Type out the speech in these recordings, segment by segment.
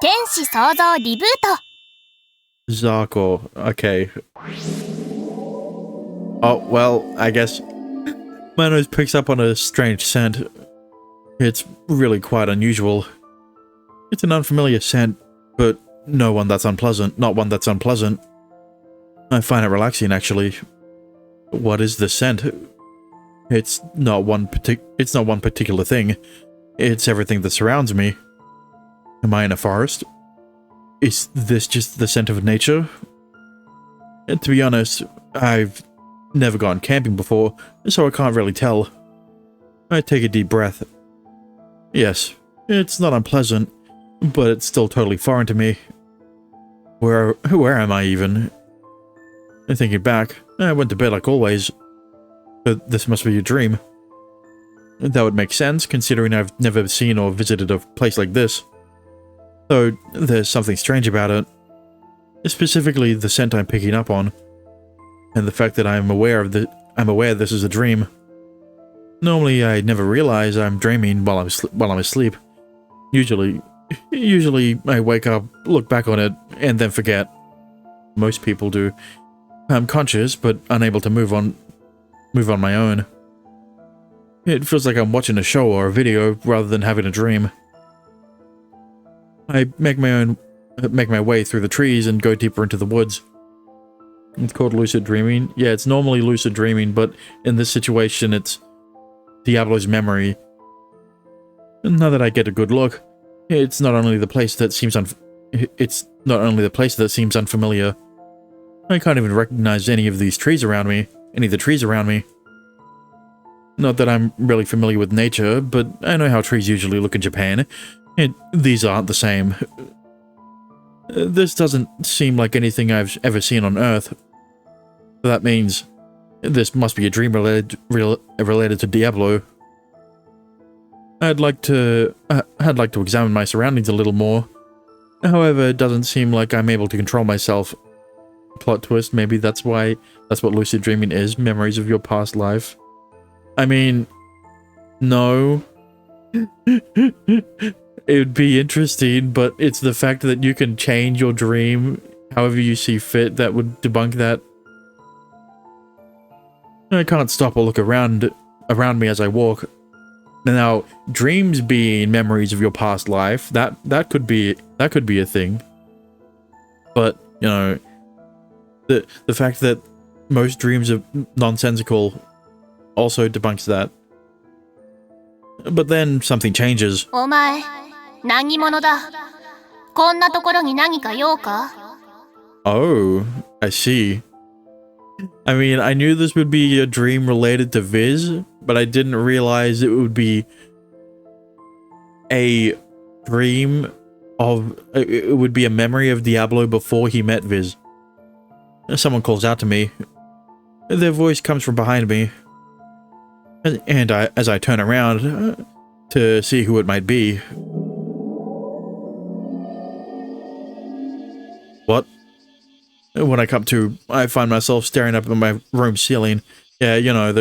天使創造リブート Zarko. Okay. Oh, well, I guess my nose picks up on a strange scent. It's really quite unusual. It's an unfamiliar scent, but not one that's unpleasant. I find it relaxing, actually. What is the scent? It's not one particular thing. It's everything that surrounds me. Am I in a forest? Is this just the scent of nature? And to be honest, I've never gone camping before, so I can't really tell. I take a deep breath. Yes, it's not unpleasant, but it's still totally foreign to me. Where am I even? And thinking back, I went to bed like always. But this must be a dream. That would make sense, considering I've never seen or visited a place like this. Though there's something strange about it. Specifically the scent I'm picking up on. And the fact that I'm aware this is a dream. Normally I never realize I'm dreaming while I'm asleep. Usually I wake up, look back on it, and then forget. Most people do. I'm conscious, but unable to move on my own. It feels like I'm watching a show or a video rather than having a dream. I make my way through the trees and go deeper into the woods. It's called lucid dreaming. Yeah, it's normally lucid dreaming, but in this situation it's Diablo's memory. Now that I get a good look, it's not only the place that seems unfamiliar. I can't even recognize any of the trees around me. Not that I'm really familiar with nature, but I know how trees usually look in Japan. These aren't the same. This doesn't seem like anything I've ever seen on Earth. That means this must be a dream related to Diablo. I'd like to examine my surroundings a little more. However, it doesn't seem like I'm able to control myself. Plot twist, maybe that's what lucid dreaming is, memories of your past life. I mean, no. It would be interesting, but it's the fact that you can change your dream however you see fit that would debunk that. I can't stop or look around me as I walk. Now, dreams being memories of your past life, that could be a thing. But, you know, the fact that most dreams are nonsensical also debunks that. But then something changes. お前、何者だこんなところに何か用か Oh, I see. I mean, I knew this would be a dream related to Viz, but I didn't realize it would be a dream of... It would be a memory of Diablo before he met Viz. Someone calls out to me. Their voice comes from behind me. And as I turn around to see who it might be. What? When I come to, I find myself staring up at my room ceiling. Yeah, you know,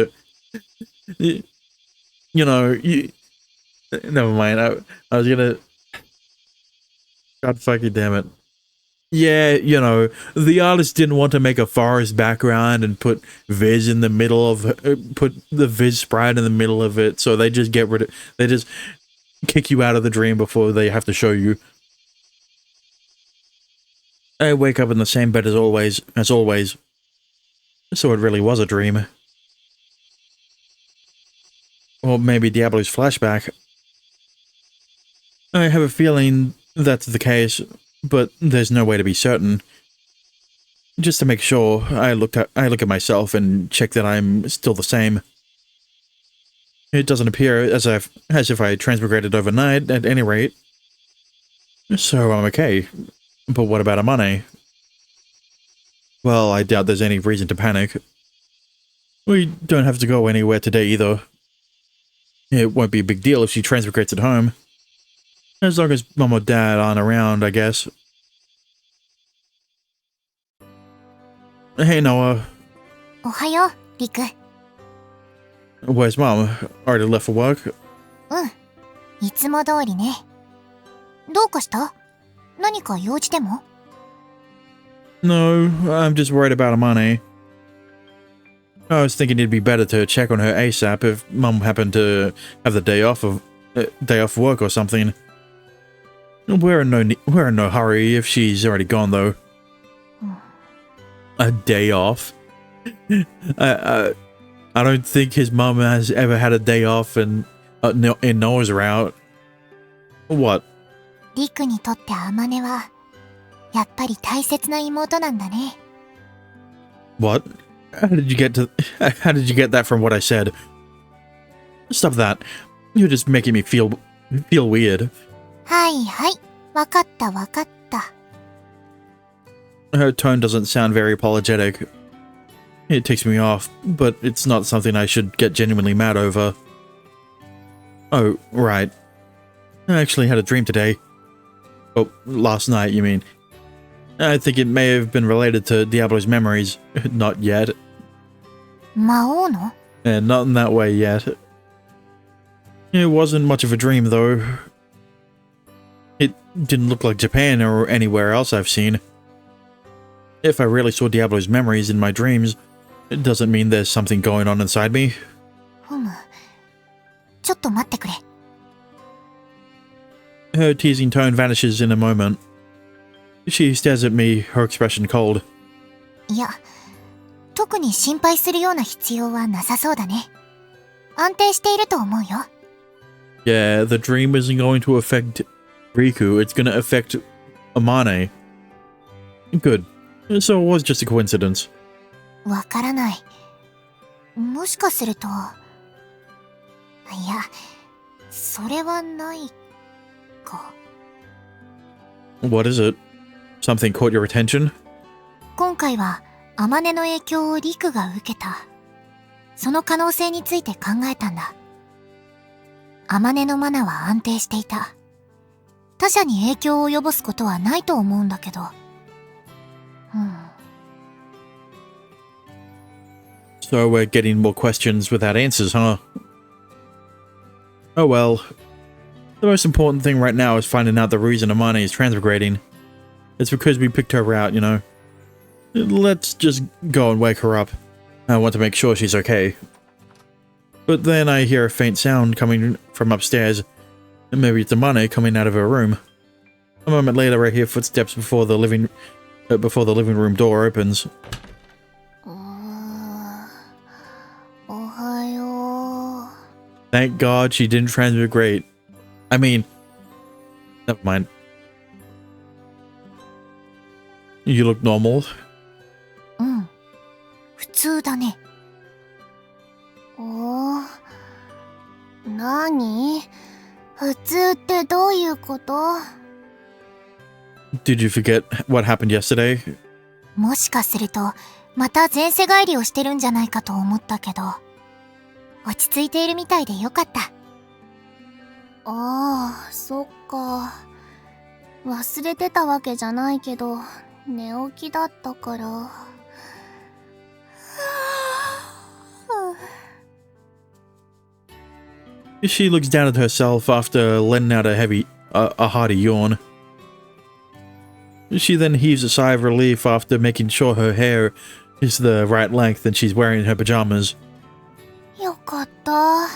never mind, I was gonna... God fucking damn it. Yeah, you know, the artist didn't want to make a forest background and put Viz in the middle of... put the Viz sprite in the middle of it, so they just they just kick you out of the dream before they have to show you. I wake up in the same bed as always. So it really was a dream. Or maybe Diablo's flashback. I have a feeling that's the case, but there's no way to be certain. Just to make sure, I look at myself and check that I'm still the same. It doesn't appear as if I transmigrated overnight, at any rate. So I'm okay. But what about Amane? Well, I doubt there's any reason to panic. We don't have to go anywhere today either. It won't be a big deal if she transmigrates at home. As long as Mom or Dad aren't around, I guess. Hey, Noah. おはよう、リク。Where's Mom? Already left for work? いつも通りね。どうかした何か用事でも？ No, I'm just worried about Amane. I was thinking it'd be better to check on her ASAP if Mum happened to have the day off work or something. We're in no hurry if she's already gone though. A day off? I don't think his mum has ever had a day off and Noah's are out. What? リクにとってアマネはやっぱり大切な妹なんだね。 What? How did you get that from what I said? Stop that. You're just making me feel weird. はいはい、わかったわかった。 Her tone doesn't sound very apologetic. It ticks me off, but it's not something I should get genuinely mad over. Oh, right. I actually had a dream today. Oh, last night, you mean. I think it may have been related to Diablo's memories. Not yet. 魔王の？ And not in that way yet. It wasn't much of a dream, though. It didn't look like Japan or anywhere else I've seen. If I really saw Diablo's memories in my dreams, it doesn't mean there's something going on inside me. ふむ。ちょっと待ってくれ。 Her teasing tone vanishes in a moment. She stares at me, her expression cold. いや、特に心配するような必要はなさそうだね。安定していると思うよ。 Yeah, the dream isn't going to affect Riku, it's gonna affect Amane. Good. So it was just a coincidence. わからない。もしかすると、いや、それはないか。 What is it? Something caught your attention? 今回はアマネの影響をリクが受けた。その可能性について考えたんだ。アマネのマナは安定していた。他者に影響を及ぼすことはないと思うんだけど。So we're getting more questions without answers, huh? Oh well. The most important thing right now is finding out the reason Amane is transmigrating. It's because we picked her out, you know. Let's just go and wake her up. I want to make sure she's okay. But then I hear a faint sound coming from upstairs. And maybe it's Amane coming out of her room. A moment later I hear footsteps before the living room door opens. おはよう。 Thank God she didn't transmigrate. I mean, never mind. You look normal. うん。普通だね。おー。なに？普通ってどういうこと？ Did you forget what happened yesterday? もしかすると、また前世帰りをしてるんじゃないかと思ったけど、落ち着いているみたいでよかった。ああ、そっか。忘れてたわけじゃないけど、寝起きだったから。She looks down at herself after letting out a hearty yawn. She then heaves a sigh of relief after making sure her hair is the right length and she's wearing her pajamas. よかった。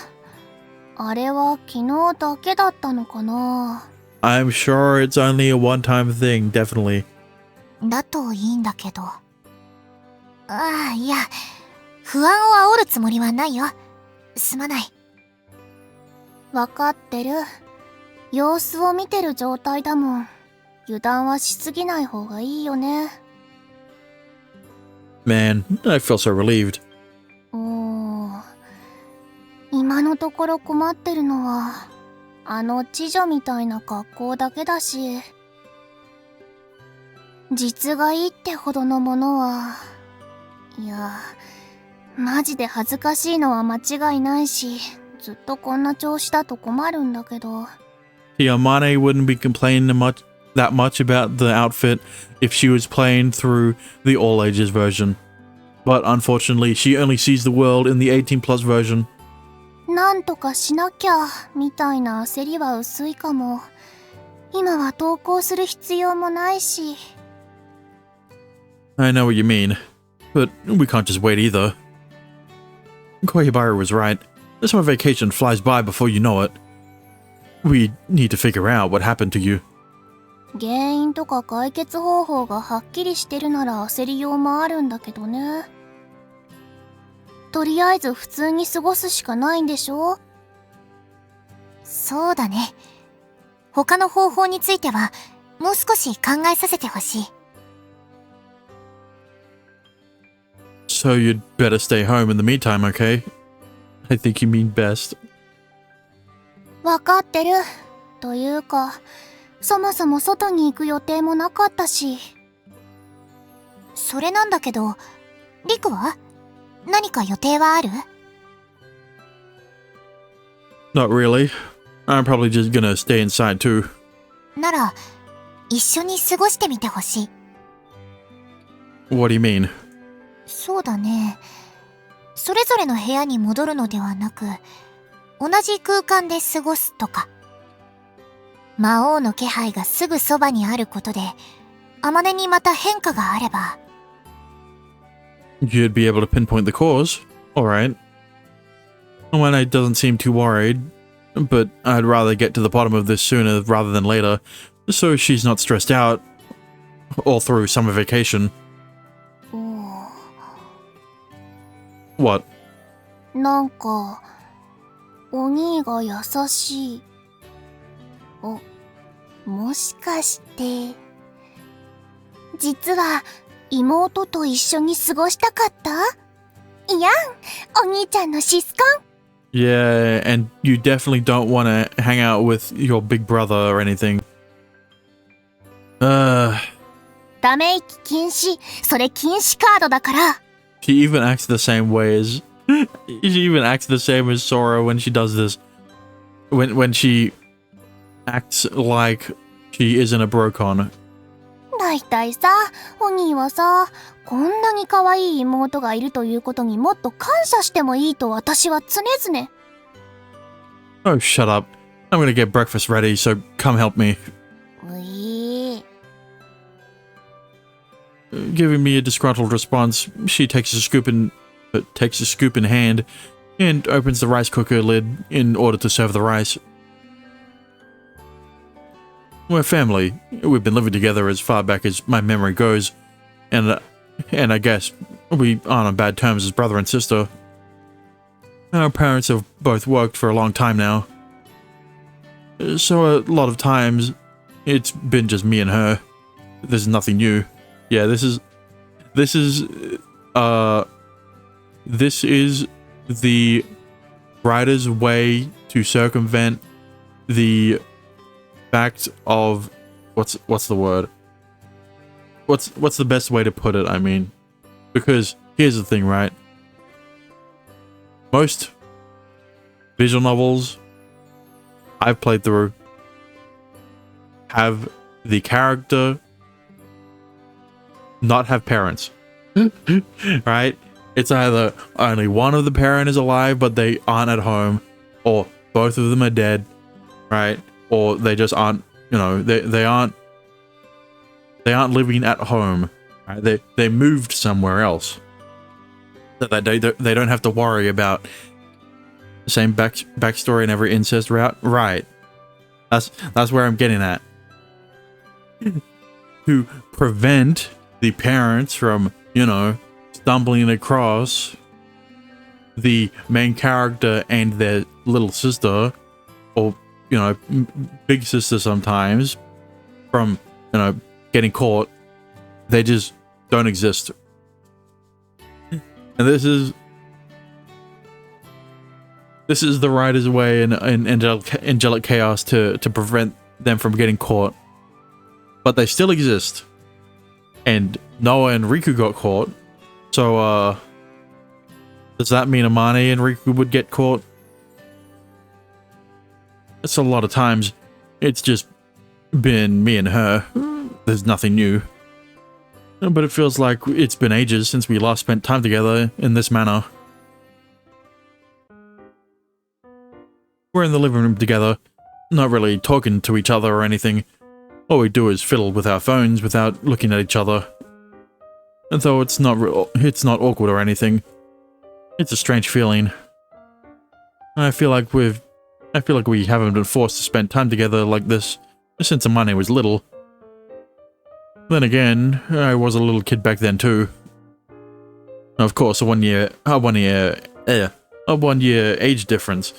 あれは昨日だけだったのかな。 I'm sure it's only a one-time thing, definitely. だといいんだけど。ああ、いや、不安を煽るつもりはないよ。すまない。わかってる。様子を見てる状態だもん。油断はしすぎない方がいいよね。Man, I feel so relieved. 今のところ困ってるのは、あの知女みたいな格好だけだし、実がいいってほどのものは、いや、マジで恥ずかしいのは間違いないし、ずっとこんな調子だと困るんだけど。Amane wouldn't be complaining that much about the outfit if she was playing through the all ages version. But unfortunately, she only sees the world in the 18 plus version. なんとかしなきゃみたいな焦りは薄いかも。今は登校する必要もないし。I know what you mean, but we can't just wait either. Koihibaru was right. This summer vacation flies by before you know it. We need to figure out what happened to you. 原因とか解決方法がはっきりしてるなら焦りようもあるんだけどね。とりあえず普通に過ごすしかないんでしょ？そうだね。他の方法についてはもう少し考えさせてほしい。So you'd better stay home in the meantime, okay? I think you mean best. わかってる。というか、そもそも外に行く予定もなかったし。それなんだけど、リクは？何か予定はある？ Not really. I'm probably just gonna stay inside too. なら、一緒に過ごしてみてほしい。What do you mean? そうだね。それぞれの部屋に戻るのではなく、同じ空間で過ごすとか。魔王の気配がすぐそばにあることで、天音にまた変化があれば。You'd be able to pinpoint the cause. Alright. When I doesn't seem too worried, but I'd rather get to the bottom of this sooner rather than later, so she's not stressed out all through summer vacation. おー。 What? なんか、お兄が優しい。もしかして、実は妹と一緒に過ごしたかった？いやん、お兄ちゃんのシスコン。Yeah, and you definitely don't want to hang out with your big brother or anything. ため息禁止。それ禁止カードだから。She even acts the same way as... she even acts the same as Sora when she does this. When she acts like she isn't a brocon. だいたいさ、お兄はさ、こんなに可愛い妹がいるということにもっと感謝してもいいと私は常々。Oh, shut up. I'm gonna get breakfast ready, so come help me. ういー。Giving me a disgruntled response, she takes a scoop in hand and opens the rice cooker lid in order to serve the rice. We're family. We've been living together as far back as my memory goes, and I guess we aren't on bad terms as brother and sister. Our parents have both worked for a long time now, so a lot of times it's been just me and her. There's nothing new. Yeah, this is the writer's way to circumvent the fact of what's the word? What's the best way to put it? I mean, because here's the thing, right? Most visual novels I've played through have the character not have parents. Right? It's either only one of the parent is alive but they aren't at home, or both of them are dead, right? Or they just aren't, you know, they aren't living at home, right? They moved somewhere else, so that they don't have to worry about the same backstory in every incest route, right? That's where I'm getting at. To prevent the parents from, you know, stumbling across the main character and their little sister, or, you know, big sister sometimes, from, you know, getting caught, they just don't exist. And this is the writer's way in Angelic Chaos to prevent them from getting caught. But they still exist. And Noah and Riku got caught. So, does that mean Amane and Riku would get caught? It's a lot of times. It's just been me and her. There's nothing new. But it feels like it's been ages since we last spent time together in this manner. We're in the living room together, not really talking to each other or anything, all we do is fiddle with our phones without looking at each other. And though it's not awkward or anything, it's a strange feeling. I feel like we haven't been forced to spend time together like this since Amane was little. Then again, I was a little kid back then too. Of course, a one year age difference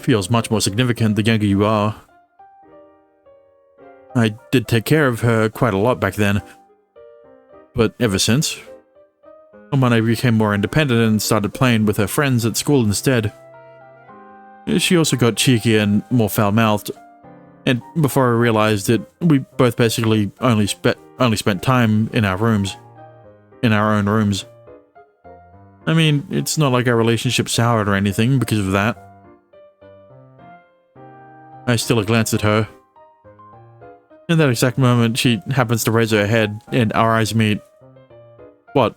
feels much more significant the younger you are. I did take care of her quite a lot back then. But ever since, Amane became more independent and started playing with her friends at school instead. She also got cheeky and more foul-mouthed, and before I realized it, we both basically only spent time in our own rooms. I mean, it's not like our relationship soured or anything because of that. I steal a glance at her. In that exact moment, she happens to raise her head, and our eyes meet. What?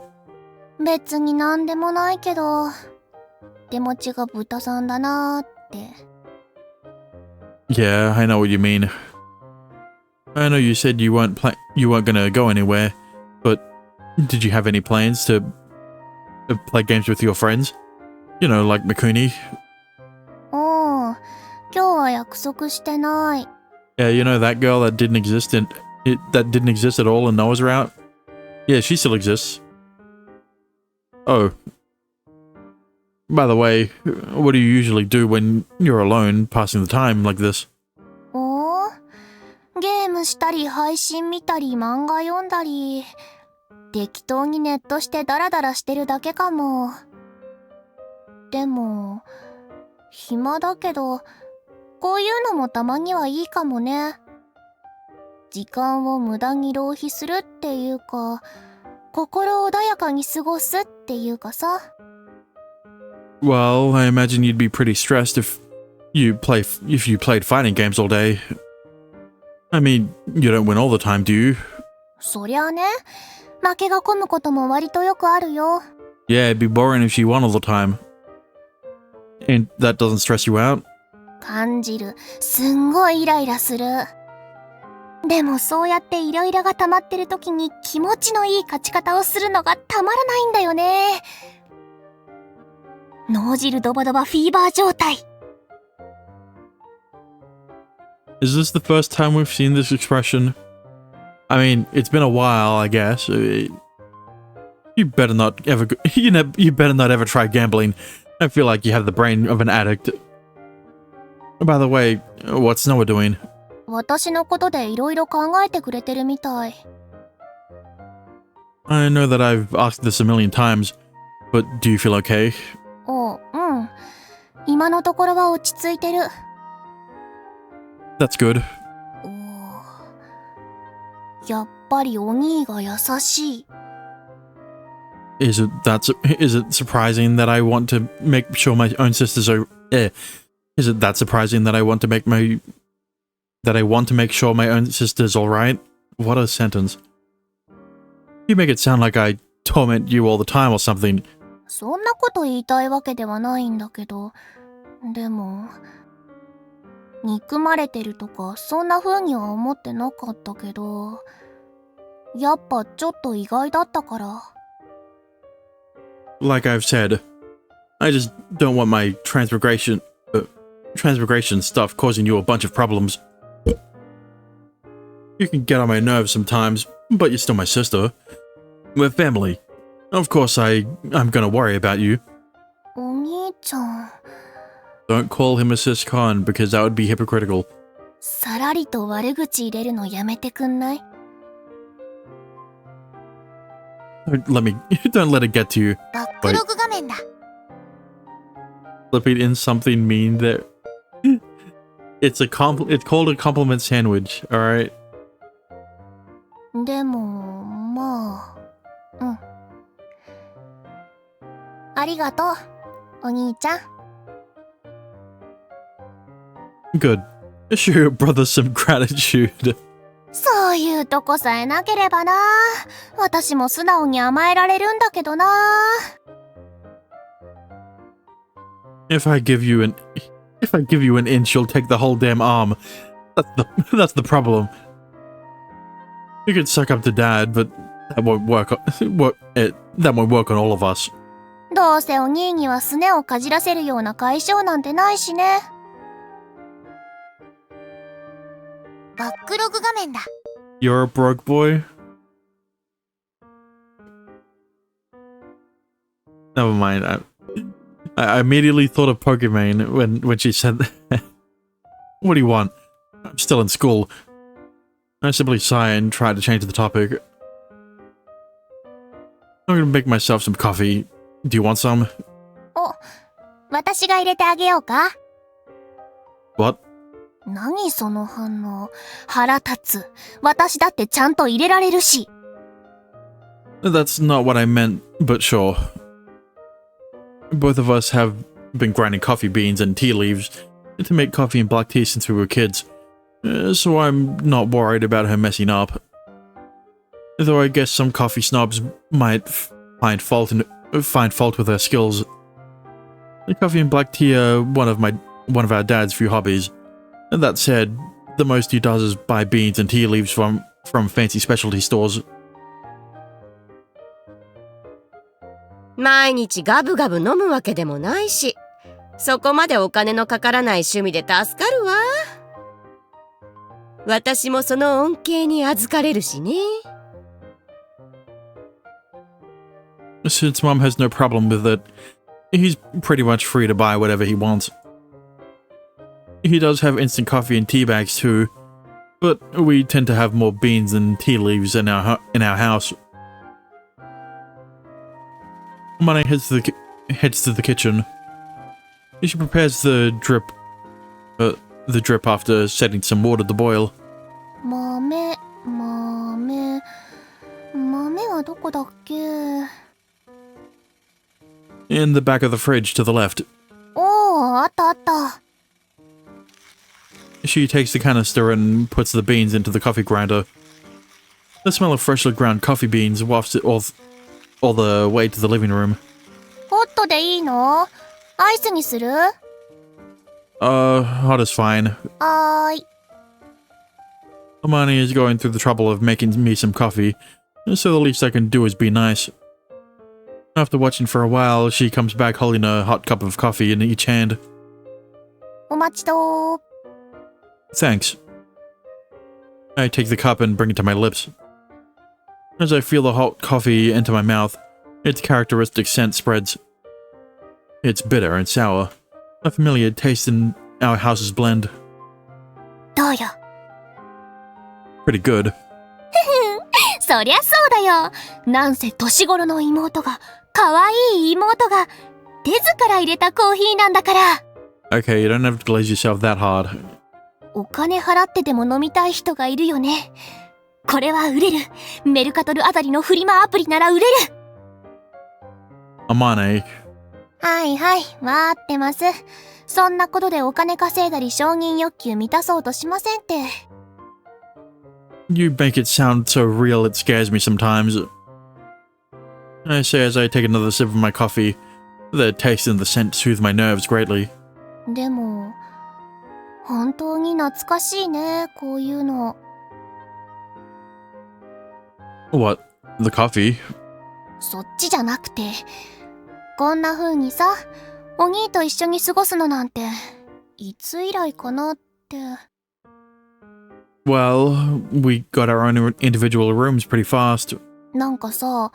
別になんでもないけど、手持ちが豚さんだなーって。Yeah, I know what you mean. I know you said you weren't gonna go anywhere, but did you have any plans to play games with your friends? You know, like Mikuni. 今日は約束してない。Yeah, you know that girl that didn't exist at all and Noah's route? Yeah, she still exists. Oh. By the way, what do you usually do when you're alone, passing the time like this? ゲームしたり配信見たり漫画読んだり、適当にネットしてダラダラしてるだけかも。でも、暇だけど、こういうのもたまにはいいかもね。時間を無駄に浪費するっていうか、心穏やかに過ごすっていうかさ。Well, I imagine you'd be pretty stressed if you played fighting games all day. I mean, you don't win all the time, do you? そりゃあね、負けが込むことも割とよくあるよ。Yeah, it'd be boring if you won all the time. And that doesn't stress you out? 感じる。すんごいイライラする。でもそうやってイライラが溜まってる時に気持ちのいい勝ち方をするのがたまらないんだよね。脳汁ドバドバフィーバー状態。Is this the first time we've seen this expression? I mean, it's been a while, I guess. You better not ever try gambling. I feel like you have the brain of an addict. By the way, what's Noah doing? 私のことでいろいろ考えてくれてるみたい。I know that I've asked this a million times, but do you feel okay? 今のところは落ち着いてる。That's good. やっぱりお兄が優しい。Is it surprising that I want to make sure my own sisters are... Is it that surprising that I want to make sure my own sister's alright? What a sentence. You make it sound like I torment you all the time or something. そんなこと言いたいわけではないんだけど、でも、憎まれてるとかそんな風には思ってなかったけど、やっぱちょっと意外だったから。Like I've said, I just don't want my transmigration stuff causing you a bunch of problems. You can get on my nerves sometimes, but you're still my sister. We're family. Of course I'm gonna worry about you. お兄ちゃん。Don't call him a sis-con because that would be hypocritical. さらりと悪口入れるのやめてくんない？ Don't let it get to you. バックログ画面だ。Slipping in something mean there. It's called a compliment sandwich, alright? でも、まあ、ありがとう、お兄ちゃん。Good. Show your brother some gratitude. そういうとこさえなければな。私も素直に甘えられるんだけどな。If I give you an inch, you'll take the whole damn arm. That's the problem. You could suck up to Dad, but that won't work. That won't work on all of us. どうせお兄にはすねをかじらせるような解消なんてないしね。バックログ画面だ。You're a broke boy? Never mind. I immediately thought of Pokemon when she said that. What do you want? I'm still in school. I simply sigh and try to change the topic. I'm gonna make myself some coffee. Do you want some? お、私が入れてあげようか？ What? 何その反応。腹立つ。私だってちゃんと入れられるし。That's not what I meant, but sure. Both of us have been grinding coffee beans and tea leaves to make coffee and black tea since we were kids, so I'm not worried about her messing up. Though I guess some coffee snobs might find fault with her skills. The coffee and black tea are one of our dad's few hobbies. That said, the most he does is buy beans and tea leaves from fancy specialty stores. 毎日ガブガブ飲むわけでもないし、そこまでお金のかからない趣味で助かるわ。私もその恩恵に預かれるしね。Since Mom has no problem with it, he's pretty much free to buy whatever he wants. He does have instant coffee and tea bags too, but we tend to have more beans and tea leaves in our house. Money heads to the kitchen. She prepares the drip after setting some water to boil. 豆はどこだっけ？ In the back of the fridge to the left. おー、あったあった。She takes the canister and puts the beans into the coffee grinder. The smell of freshly ground coffee beans wafts it all the way to the living room. ホットでいいの？アイスにする？ Hot is fine. はーい。 Hermione is going through the trouble of making me some coffee, so the least I can do is be nice. After watching for a while, she comes back holding a hot cup of coffee in each hand. お待ちどー。 Thanks. I take the cup and bring it to my lips. As I feel the hot coffee enter my mouth, its characteristic scent spreads. It's bitter and sour, a familiar taste in our house's blend. どうよ。 Pretty good. そりゃそうだよ。なんせ年頃の妹が、可愛い妹が、手ずから入れたコーヒーなんだから。 Okay, you don't have to glaze yourself that hard. お金払ってでも飲みたい人がいるよね。これは売れる。メルカトルあたりのフリマアプリなら売れる。 Amane. はいはい、わーってます。そんなことでお金稼いだり承認欲求満たそうとしませんって。 You make it sound so real it scares me sometimes. I say as I take another sip of my coffee. The taste and the scent soothe my nerves greatly. でも、本当に懐かしいね、こういうの。 What? The coffee? そっちじゃなくて、こんな風にさ、お兄と一緒に過ごすのなんて、いつ以来かなって。 Well, we got our own individual rooms pretty fast. なんかさ、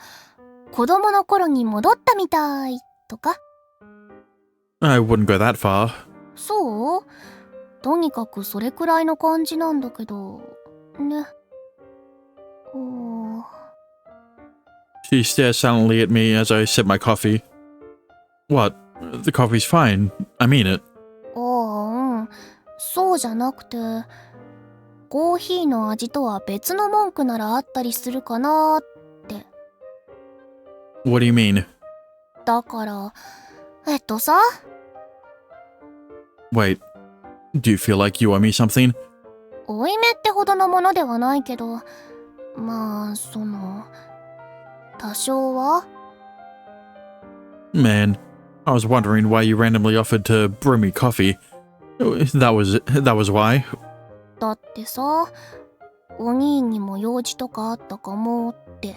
子供の頃に戻ったみたいとか？ I wouldn't go that far. そう？とにかくそれくらいの感じなんだけど、ね。She stares silently at me as I sip my coffee. What? The coffee's fine. I mean it. うん。そうじゃなくて、コーヒーの味とは別の文句ならあったりするかなって。 What do you mean? だから、さ。 Wait. Do you feel like you owe me something? 負い目ってほどのものではないけど、まあ、多少は？ Man, I was wondering why you randomly offered to brew me coffee. That was why? だってさ、お兄にも用事とかあったかもって。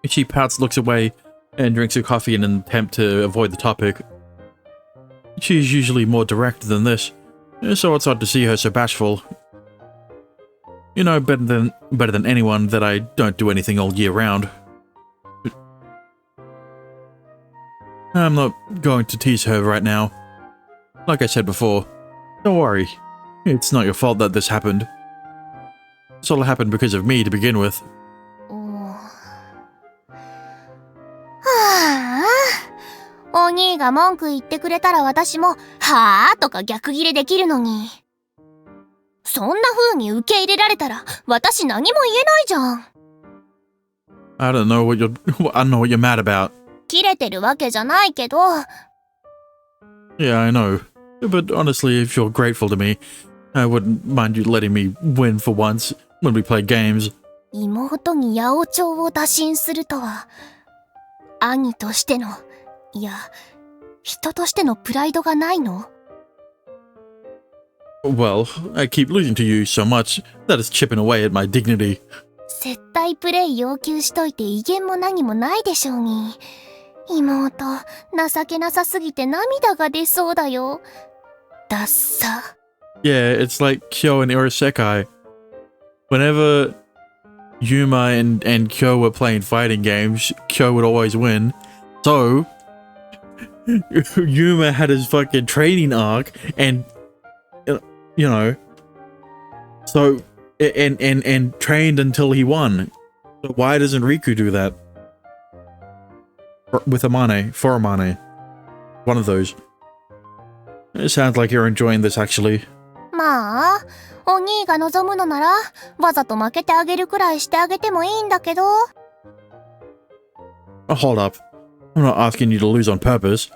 She pouts, looks away, and drinks her coffee in an attempt to avoid the topic. She's usually more direct than this, so it's odd to see her so bashful. You know better than anyone that I don't do anything all year round. I'm not going to tease her right now. Like I said before, don't worry. It's not your fault that this happened. This all happened because of me to begin with. お兄が文句言ってくれたら私も「はあ?」とか逆ギレできるのに、そんな風に受け入れられたら私何も言えないじゃん。I don't know what you're mad about. キレてるわけじゃないけど。Yeah, I know. But honestly, if you're grateful to me, I wouldn't mind you letting me win for once when we play games. 妹に八百長を打診するとは、兄としての、いや、人としてのプライドがないの？ Well, I keep losing to you so much that it's chipping away at my dignity. 接待プレイ要求しといて威厳も何もないでしょうに。妹、情けなさすぎて涙が出そうだよ。ダッサ。Yeah, it's like Kyo and Urasekai. Whenever Yuma and Kyo were playing fighting games, Kyo would always win. So, Yuma had his fucking training arc and, you know, so, and trained until he won. So why doesn't Riku do that? With Amane, for Amane. One of those. It sounds like you're enjoying this, actually. まあ、お兄が望むのなら、わざと負けてあげるくらいしてあげてもいいんだけど。Hold up. I'm not asking you to lose on purpose.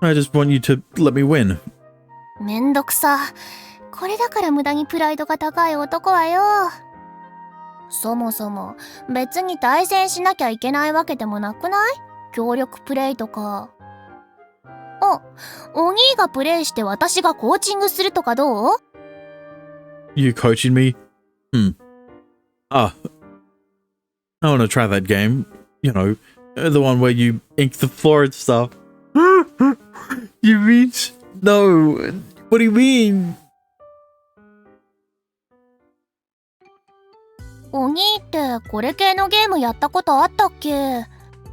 I just want you to let me win. めんどくさ。これだから無駄にプライドが高い男はよ。そもそも別に対戦しなきゃいけないわけでもなくない？協力プレイとか。あ、お兄がプレイして私がコーチングするとかどう？ You coaching me? I want to try that game. You know, the one where you ink the floor and stuff. You mean? No. What do you mean? お兄ってこれ系のゲームやったことあったっけ？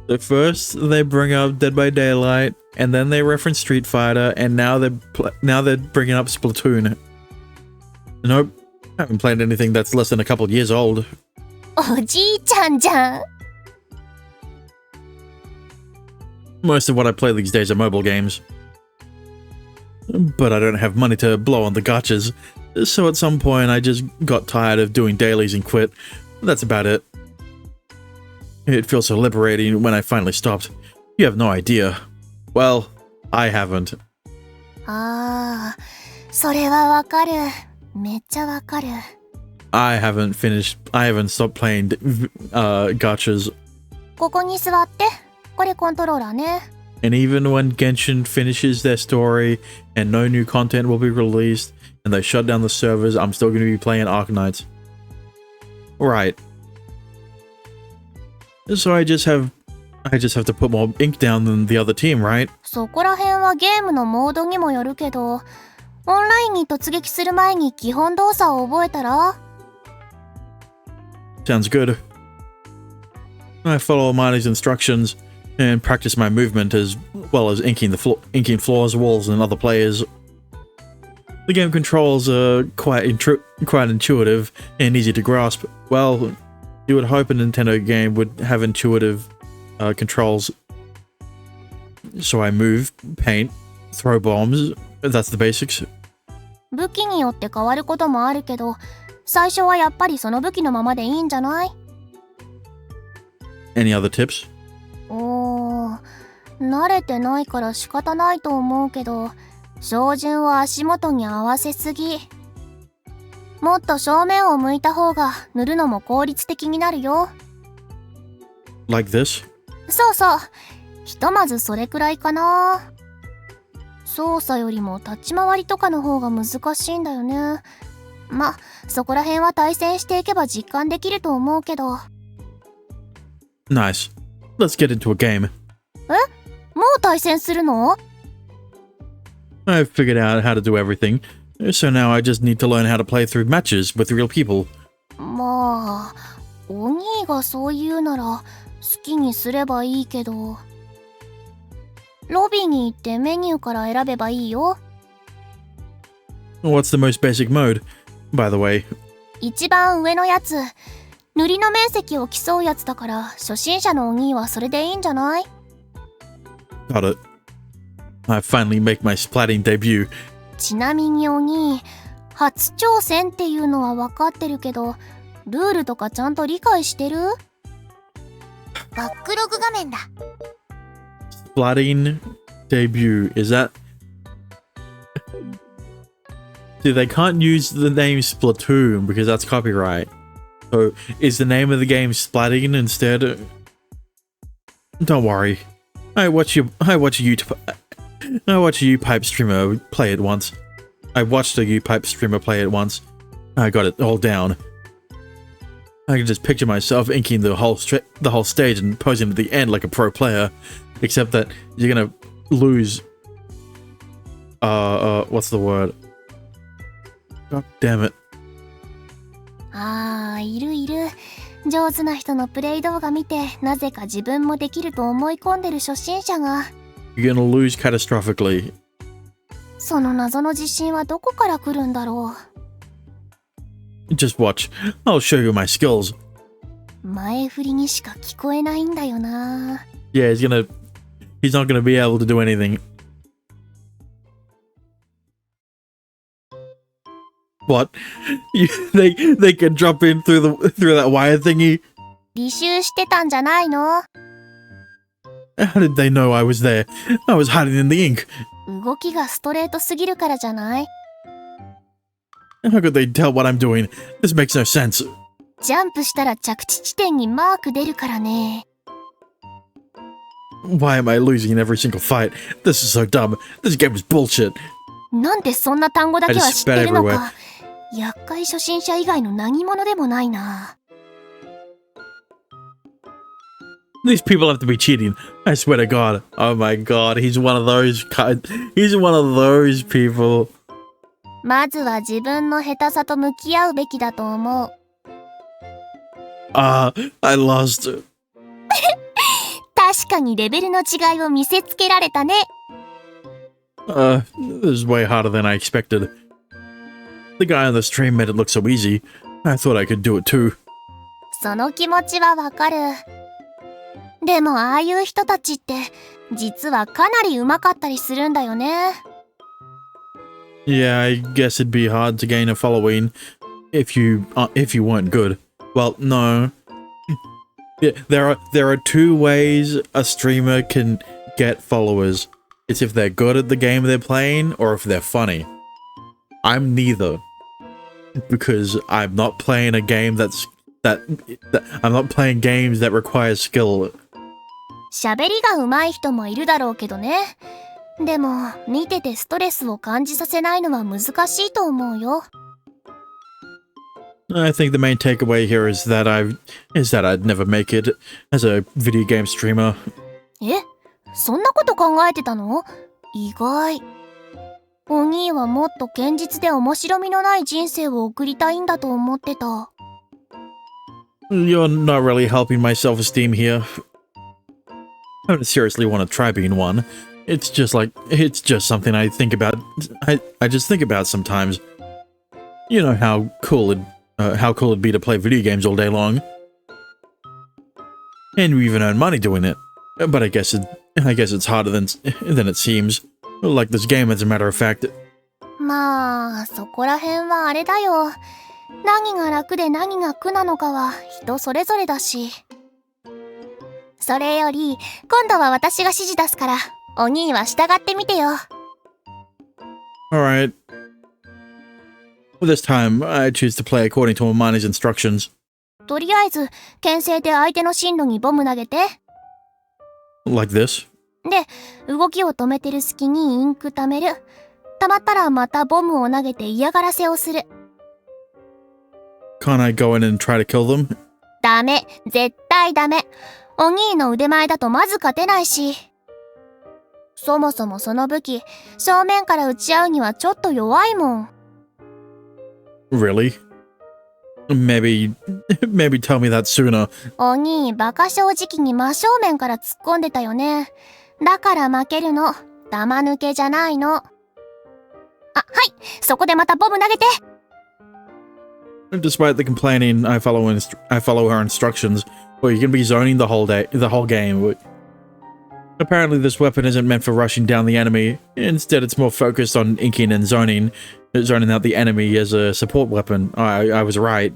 At first, they bring up Dead by Daylight, and then they reference Street Fighter, and now they're bringing up Splatoon. Nope, I haven't played anything that's less than a couple years old. おじいちゃんじゃん。Most of what I play these days are mobile games. But I don't have money to blow on the gachas, so at some point I just got tired of doing dailies and quit. That's about it. It feels so liberating when I finally stopped. You have no idea. Well, I haven't. ああ、それはわかる。めっちゃわかる。I haven't stopped playing gachas. ここに座って。これコントローラーね。And even when Genshin finishes their story and no new content will be released and they shut down the servers, I'm still going to be playing Arknights. Right. So I just have to put more ink down than the other team, right? そこら辺はゲームのモードにもよるけど、オンラインに突撃する前に基本動作を覚えたら？ Sounds good. I follow Marnie's instructions and practice my movement as well as inking floors, walls, and other players. The game controls are quite intuitive and easy to grasp. Well, you would hope a Nintendo game would have intuitive controls. So I move, paint, throw bombs. That's the basics. 武器によって変わることもあるけど、最初はやっぱりその武器のままでいいんじゃない？ Any other tips? 慣れてないから仕方ないと思うけど、照準を足元に合わせすぎ。もっと正面を向いた方が塗るのも効率的になるよ。Like this? そうそう。ひとまずそれくらいかな。操作よりも立ち回りとかの方が難しいんだよね。ま、そこら辺は対戦していけば実感できると思うけど。Nice. Let's get into a game. もう対戦するの？ I've figured out how to do everything, so now I just need to learn how to play through matches with real people. まあ、お兄がそう言うなら好きにすればいいけど。ロビーに行ってメニューから選べばいいよ。What's the most basic mode, by the way? 一番上のやつ。塗りの面積を競うやつだから初心者のお兄はそれでいいんじゃない？ Got it. I finally make my splatting debut. ちなみにお兄、初挑戦っていうのは分かってるけど、ルールとかちゃんと理解してる？バックログ画面だ。Splatting debut, is that... See, they can't use the name Splatoon because that's copyright. So, is the name of the game Splatting instead? Don't worry. I watch a U-Pipe streamer play it once. I watched a U-Pipe streamer play it once. I got it all down. I can just picture myself inking the whole stage and posing at the end like a pro player, except that you're gonna lose. What's the word? God damn it. ああ、いるいる。上手な人のプレイ動画見て、なぜか自分もできると思い込んでる初心者が。You're gonna lose catastrophically. その謎の自信はどこから来るんだろう。Just watch. I'll show you my skills. 前振りにしか聞こえないんだよな。Yeah, he's not gonna be able to do anything. What? They can drop in through that wire thingy? 履修してたんじゃないの？ How did they know I was there? I was hiding in the ink. 動きがストレートすぎるからじゃない？ How could they tell what I'm doing? This makes no sense. ジャンプしたら着地地点にマーク出るからね。Why am I losing in every single fight? This is so dumb. This game is bullshit. なんでそんな単語だけは知ってるのか。厄介初心者以外の何者でもないな。These people have to be cheating. I swear to God. Oh my God, he's one of those people. まずは自分の下手さと向き合うべきだと思う。I lost. 確かにレベルの違いを見せつけられたね。This is way harder than I expected. The guy on the stream made it look so easy. I thought I could do it too. その気持ちはわかる。でもああいう人たちって実はかなり上手かったりするんだよね。Yeah, I guess it'd be hard to gain a following if you weren't good. Well, no. Yeah, there are two ways a streamer can get followers. It's if they're good at the game they're playing or if they're funny. I'm neither. Because I'm not playing a game I'm not playing games that require skill. 喋りが上手い人もいるだろうけどね。でも見ててストレスを感じさせないのは難しいと思うよ。I think the main takeaway here is that I'd never make it as a video game streamer. え？そんなこと考えてたの？意外。お兄はもっと堅実で面白みのない人生を送りたいんだと思ってた。You're not really helping my self-esteem here. I don't seriously want to try being one. It's just something I think about. I just think about sometimes. You know how cool it'd be to play video games all day long, and you even earn money doing it. But I guess it's harder than it seems. Like this game, as a matter of fact. まあそこら辺はあれだよ。何が楽で何が苦なのかは人それぞれだし。それより今度は私が指示出すからお兄は従ってみてよ。Alright. This time, I choose to play according to Amani's instructions. とりあえず牽制で相手の進路にボム投げて。 Like this? で、動きを止めてる隙にインク貯める。溜まったらまたボムを投げて嫌がらせをする。Can't I go in and try to kill them? ダメ。絶対ダメ。お兄の腕前だとまず勝てないし。そもそもその武器、正面から撃ち合うにはちょっと弱いもん。Really? Maybe tell me that sooner. お兄、馬鹿正直に真正面から突っ込んでたよね。だから負けるの。玉抜けじゃないの。あ、はい。そこでまたボム投げて。Despite the complaining, I follow her instructions. Well, you can be zoning the whole game. Apparently, this weapon isn't meant for rushing down the enemy. Instead, it's more focused on inking and zoning out the enemy as a support weapon. I was right.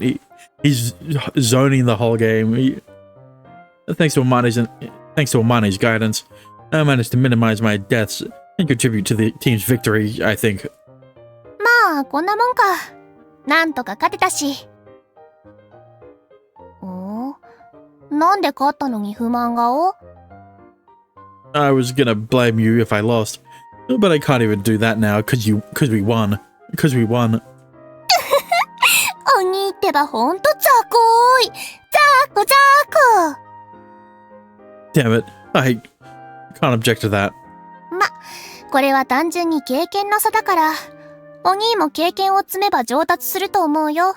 He's zoning the whole game. Thanks to Amani's guidance, I managed to minimize my deaths and contribute to the team's victory, I think. まあ、こんなもんか。なんとか勝てたし。なんで勝ったのに不満顔？ I was gonna blame you if I lost, but I can't even do that now because we won. Because we won. お兄ってばほんと雑魚い。雑魚雑魚。 Damn it. I can't object to that. ま、これは単純に経験の差だから。お兄も経験を積めば上達すると思うよ。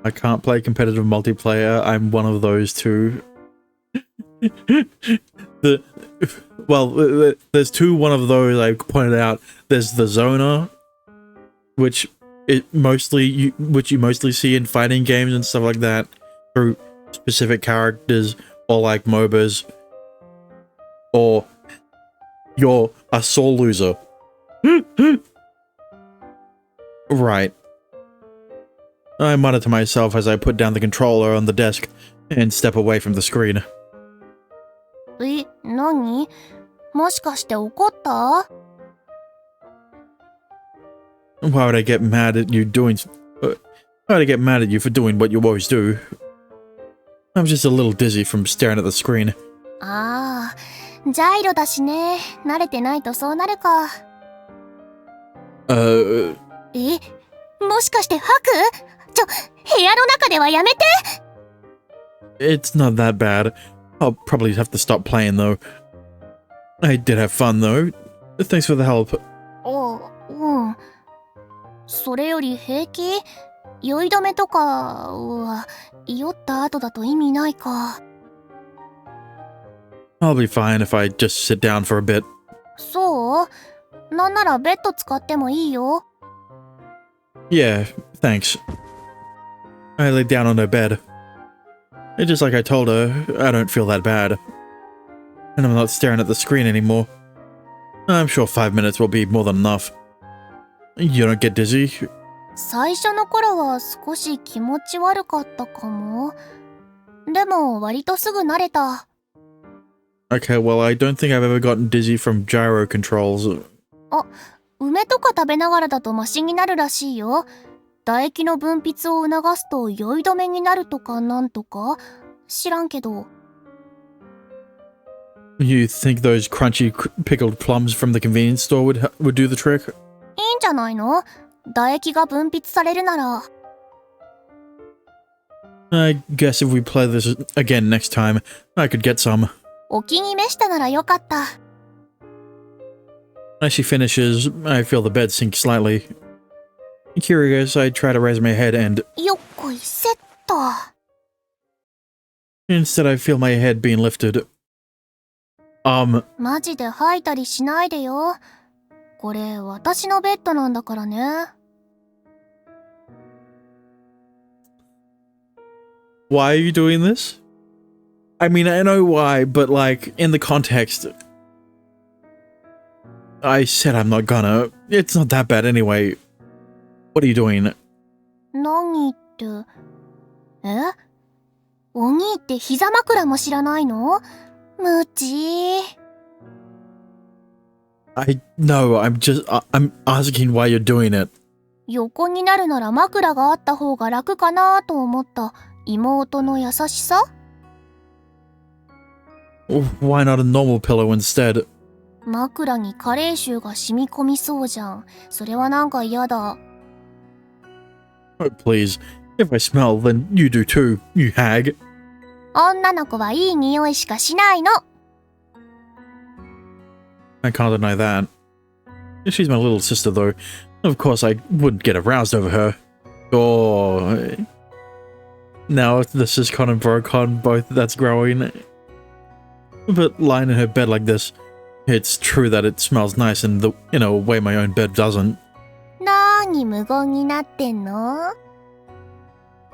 I can't play competitive multiplayer. I'm one of those two. There's one of those I pointed out. There's the zoner, which you mostly see in fighting games and stuff like that through specific characters or like MOBAs, or you're a sore loser. Right. I mutter to myself as I put down the controller on the desk and step away from the screen. 何？もしかして怒った？ Why would I get mad at you for doing what you always do? I'm just a little dizzy from staring at the screen. ああ、ジャイロだしね。慣れてないとそうなるか。もしかして吐く？部屋の中ではやめて！ It's not that bad. I'll probably have to stop playing though. I did have fun though. Thanks for the help. うん。それより平気？酔い止めとかは酔った後だと意味ないか。I'll be fine if I just sit down for a bit. そう？なんならベッド使ってもいいよ。Yeah, thanks. I lay down on her bed. And just like I told her, I don't feel that bad. And I'm not staring at the screen anymore. I'm sure 5 minutes will be more than enough. You don't get dizzy? 最初の頃は少し気持ち悪かったかも。でも割とすぐ慣れた。Okay, well, I don't think I've ever gotten dizzy from gyro controls. 梅とか食べながらだとマシになるらしいよ。唾液の分泌を促すと酔い止めになるとかなんとか知らんけど。You think those crunchy pickled plums from the convenience store would do the trick? いいんじゃないの？唾液が分泌されるなら。I guess if we play this again next time, I could get some. お気に召したならよかった。As she finishes, I feel the bed sink slightly. Curious, I try to raise my head and... よっこいせっと。Instead, I feel my head being lifted. マジで吐いたりしないでよ。これ、私のベッドなんだからね。Why are you doing this? I mean, I know why, but like, in the context... I said I'm not gonna. It's not that bad anyway. What are you doing? 何って。お兄って膝枕も知らないの？無知。No, I'm asking why you're doing it. 横になるなら枕があった方が楽かなと思った妹の優しさ？ Why not a normal pillow instead? 枕に加齢臭が染み込みそうじゃん。それはなんか嫌だ。Oh, please. If I smell, then you do too, you hag. 女の子はいい匂いしかしないの。I can't deny that. She's my little sister, though. Of course, I wouldn't get aroused over her. Oh. Now this is con and bro-con, both that's growing. But lying in her bed like this, it's true that it smells nice in a way my own bed doesn't. なーに無言になってんの？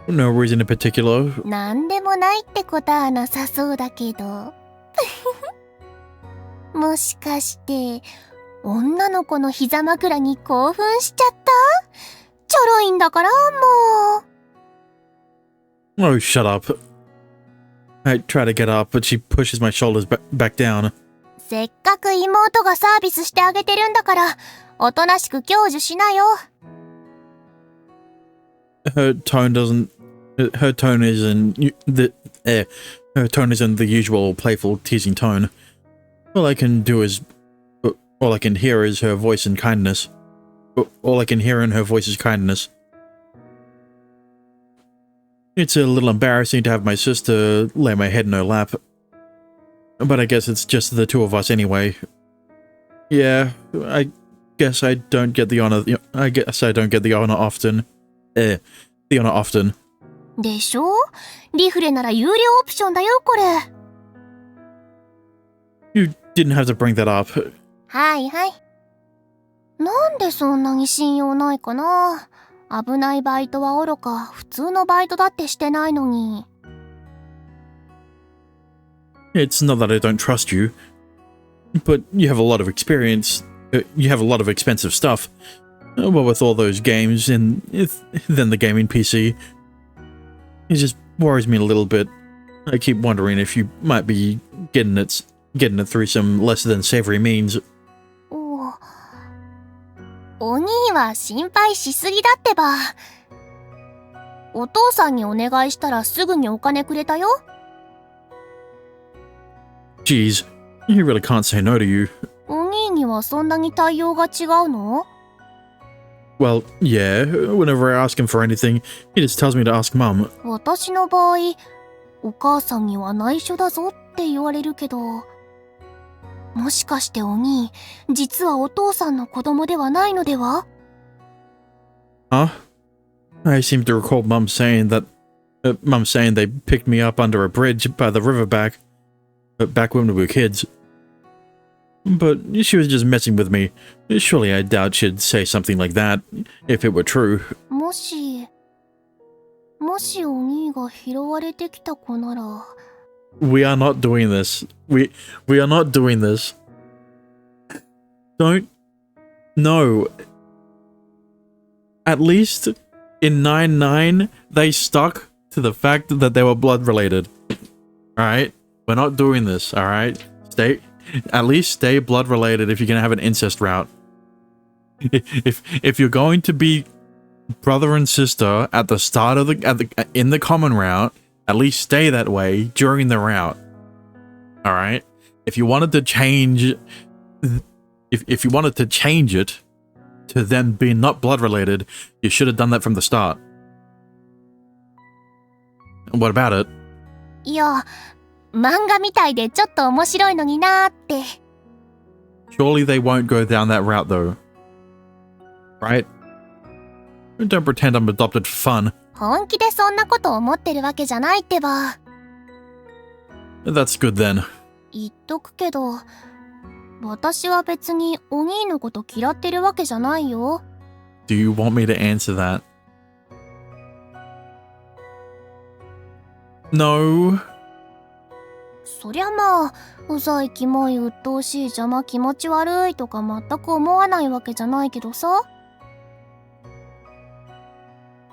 No reason in particular. なんでもないってことはなさそうだけど。もしかして、女の子の膝枕に興奮しちゃった？ちょろいんだから、もう。Oh, shut up. I try to get up, but she pushes my shoulders back down. せっかく妹がサービスしてあげてるんだから、おとなしく享受しなよ。Her tone isn't the usual playful, teasing tone. All I can hear is her voice and kindness. All I can hear in her voice is kindness. It's a little embarrassing to have my sister lay my head in her lap. But I guess it's just the two of us anyway. Yeah, I guess I don't get the honor often. The honor often. でしょ？リフレなら有料オプションだよ、これ。You didn't have to bring that up. はいはい。なんでそんなに信用ないかな？危ないバイトはおろか、普通のバイトだってしてないのに。It's not that I don't trust you, but you have a lot of experience. You have a lot of expensive stuff. Well, with all those games and then the gaming PC, it just worries me a little bit. I keep wondering if you might be getting it through some less than savory means. お兄は心配しすぎだってば。お父さんにお願いしたらすぐにお金くれたよ。Geez, you really can't say no to you. お兄にはそんなに対応が違うの？ Well, yeah, whenever I ask him for anything, he just tells me to ask Mum. 私の場合、お母さんには内緒だぞって言われるけど、もしかしてお兄、実はお父さんの子供ではないのでは？ Huh? I seem to recall Mum saying they picked me up under a bridge by the river back when we were kids. But she was just messing with me. Surely I doubt she'd say something like that, if it were true. もしお兄が拾われてきた子なら。We are not doing this. We are not doing this. Don't. No. At least in 9-9, they stuck to the fact that they were blood related. Alright? We're not doing this, alright? At least stay blood related if you're gonna have an incest route. If you're going to be brother and sister at the start of in the common route, at least stay that way during the route. Alright? If you wanted to change if you wanted to change it to them being not blood related, you should have done that from the start. What about it? いや、漫画みたいでちょっと面白いのになーって。Surely they won't go down that route though. Right? Don't pretend I'm adopted for fun. 本気でそんなこと思ってるわけじゃないってば。That's good then. 言っとくけど、私は別にお兄のこと嫌ってるわけじゃないよ。Do you want me to answer that? No. そりゃまあ、うざいキモい鬱陶しい邪魔気持ち悪いとか全く思わないわけじゃないけどさ。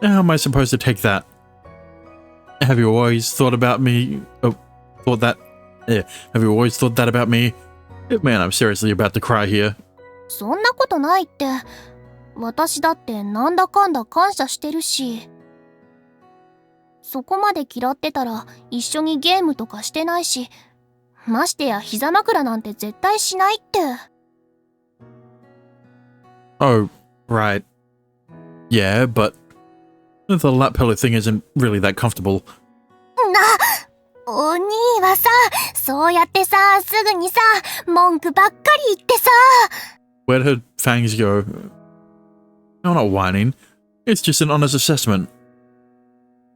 How am I supposed to take that? Have you always thought about me? Have you always thought that about me? Man, I'm seriously about to cry here. そんなことないって。私だってなんだかんだ感謝してるし。そこまで嫌ってたら一緒にゲームとかしてないし、ましてや膝枕なんて絶対しないって。Oh, right. Yeah, but the lap pillow thing isn't really that comfortable. お兄はさ、そうやってさ、すぐにさ、文句ばっかり言ってさ。Where'd her fangs go? I'm not whining. It's just an honest assessment.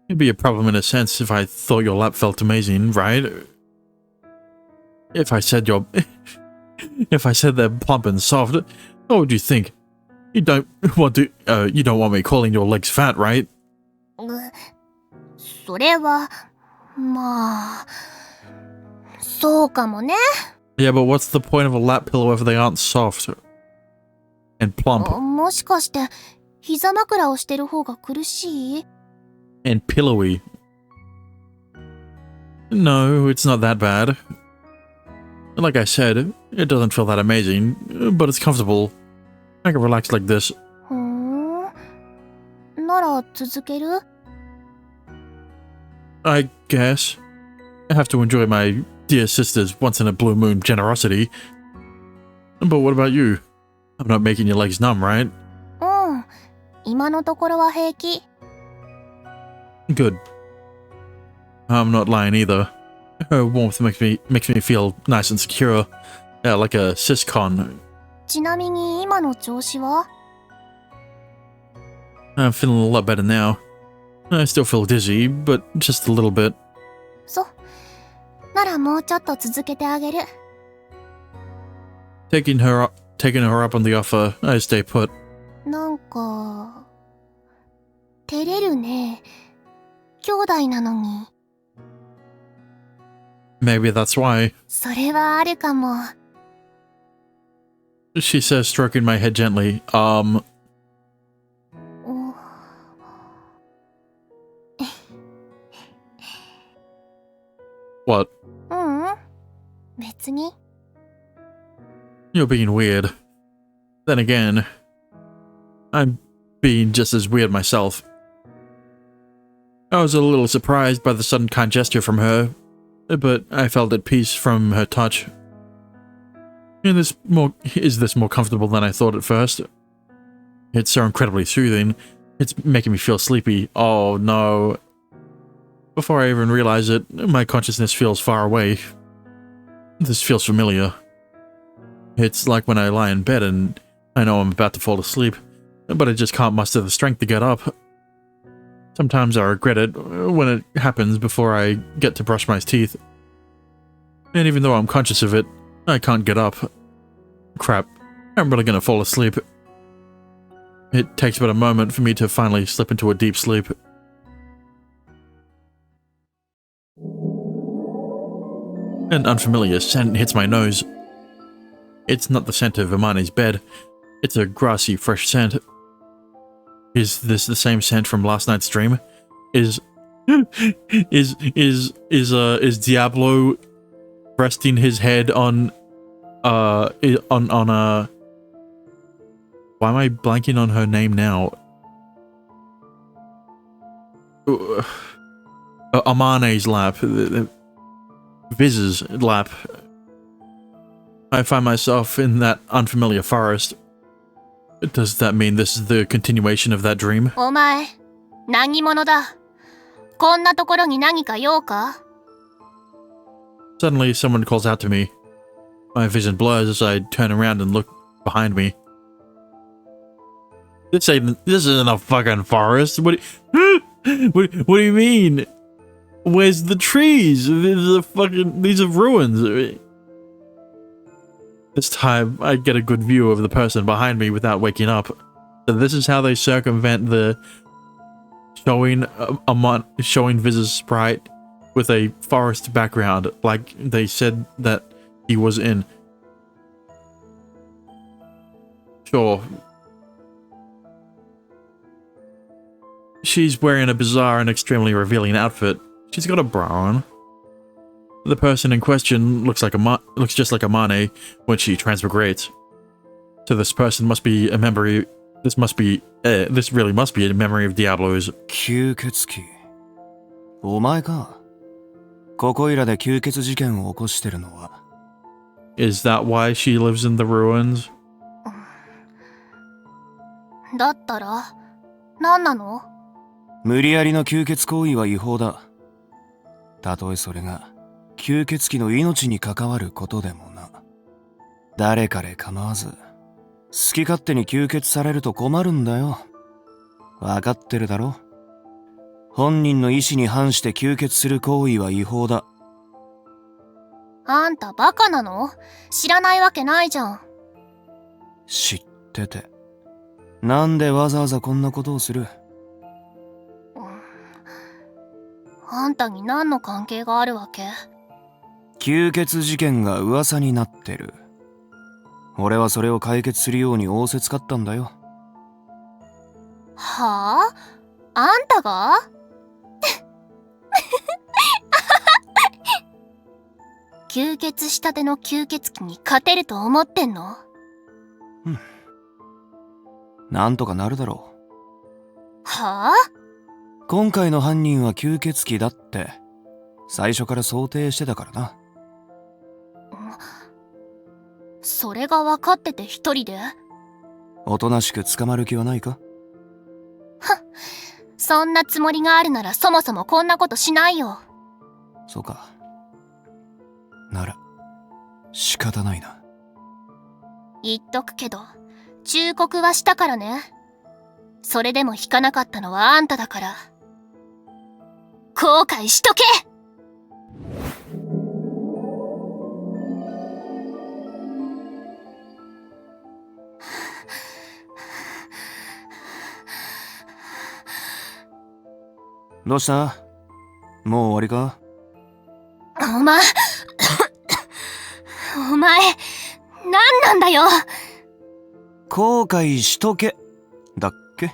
It'd be a problem in a sense if I thought your lap felt amazing, right? If I said if I said they're plump and soft, what would you think? You don't want me calling your legs fat, right? それは、まあ、そうかもね。Yeah, but what's the point of a lap pillow if they aren't soft and plump もしかして、膝枕をしてる方が苦しい？ and pillowy? No, it's not that bad. Like I said, it doesn't feel that amazing, but it's comfortable. I can relax like this. ふーん。なら続ける？ I guess. I have to enjoy my dear sister's once-in-a-blue moon generosity. But what about you? I'm not making your legs numb, right? うん。今のところは平気。Good. I'm not lying either. Her warmth makes me feel nice and secure, like a siscon. ちなみに今の調子は？ I'm feeling a lot better now. I still feel dizzy, but just a little bit. そう。ならもうちょっと続けてあげる。Taking her up on the offer, I stay put. なんか、照れるね。兄弟なのに。Maybe that's why. それはあるかも。She says, stroking my head gently. お What? ううん。別に。You're being weird. Then again, I'm being just as weird myself. I was a little surprised by the sudden kind gesture from her, but I felt at peace from her touch. Is this more comfortable than I thought at first? It's so incredibly soothing. It's making me feel sleepy. Oh no. Before I even realize it, my consciousness feels far away. This feels familiar. It's like when I lie in bed and I know I'm about to fall asleep, but I just can't muster the strength to get up. Sometimes I regret it when it happens before I get to brush my teeth. And even though I'm conscious of it, I can't get up. Crap, I'm really gonna fall asleep. It takes but a moment for me to finally slip into a deep sleep. An unfamiliar scent hits my nose. It's not the scent of Amane's bed. It's a grassy, fresh scent. Is this the same scent from last night's dream? Is Diablo resting his head on why am I blanking on her name now? Amane's lap. Viz's lap. I find myself in that unfamiliar forest. Does that mean this is the continuation of that dream? お前、何者だ？こんなところに何か用か？ Suddenly, someone calls out to me. My vision blurs as I turn around and look behind me. This isn't a fucking forest. What do you mean? Where's the trees? These are ruins. This time, I get a good view of the person behind me without waking up. So this is how they circumvent the showing Viz's sprite with a forest background, like they said that he was in. Sure. She's wearing a bizarre and extremely revealing outfit. She's got a bra on. The person in question looks just like Amane when she transmigrates. So this person must be a memory. This really must be a memory of Diablo's. 吸血鬼。お前か。ここいらで吸血事件を起こしてるのは。Is that why she lives in the ruins? だったら、何なの？無理やりの吸血行為は違法だ。たとえそれが吸血鬼の命に関わることでもな。誰彼構わず好き勝手に吸血されると困るんだよ。わかってるだろ。本人の意思に反して吸血する行為は違法だ。あんたバカなの？知らないわけないじゃん。知っててなんでわざわざこんなことをする？あんたに何の関係があるわけ？吸血事件が噂になってる。俺はそれを解決するように仰せつかったんだよ。はあ？あんたが？吸血したての吸血鬼に勝てると思ってんの？なんとかなるだろう。はあ？今回の犯人は吸血鬼だって最初から想定してたからな。それが分かってて一人で？おとなしく捕まる気はないか？そんなつもりがあるならそもそもこんなことしないよ。そうか。なら仕方ないな。言っとくけど忠告はしたからね。それでも引かなかったのはあんただから。後悔しとけ！どうした？もう終わりか？お前何なんだよ！後悔しとけだっけ？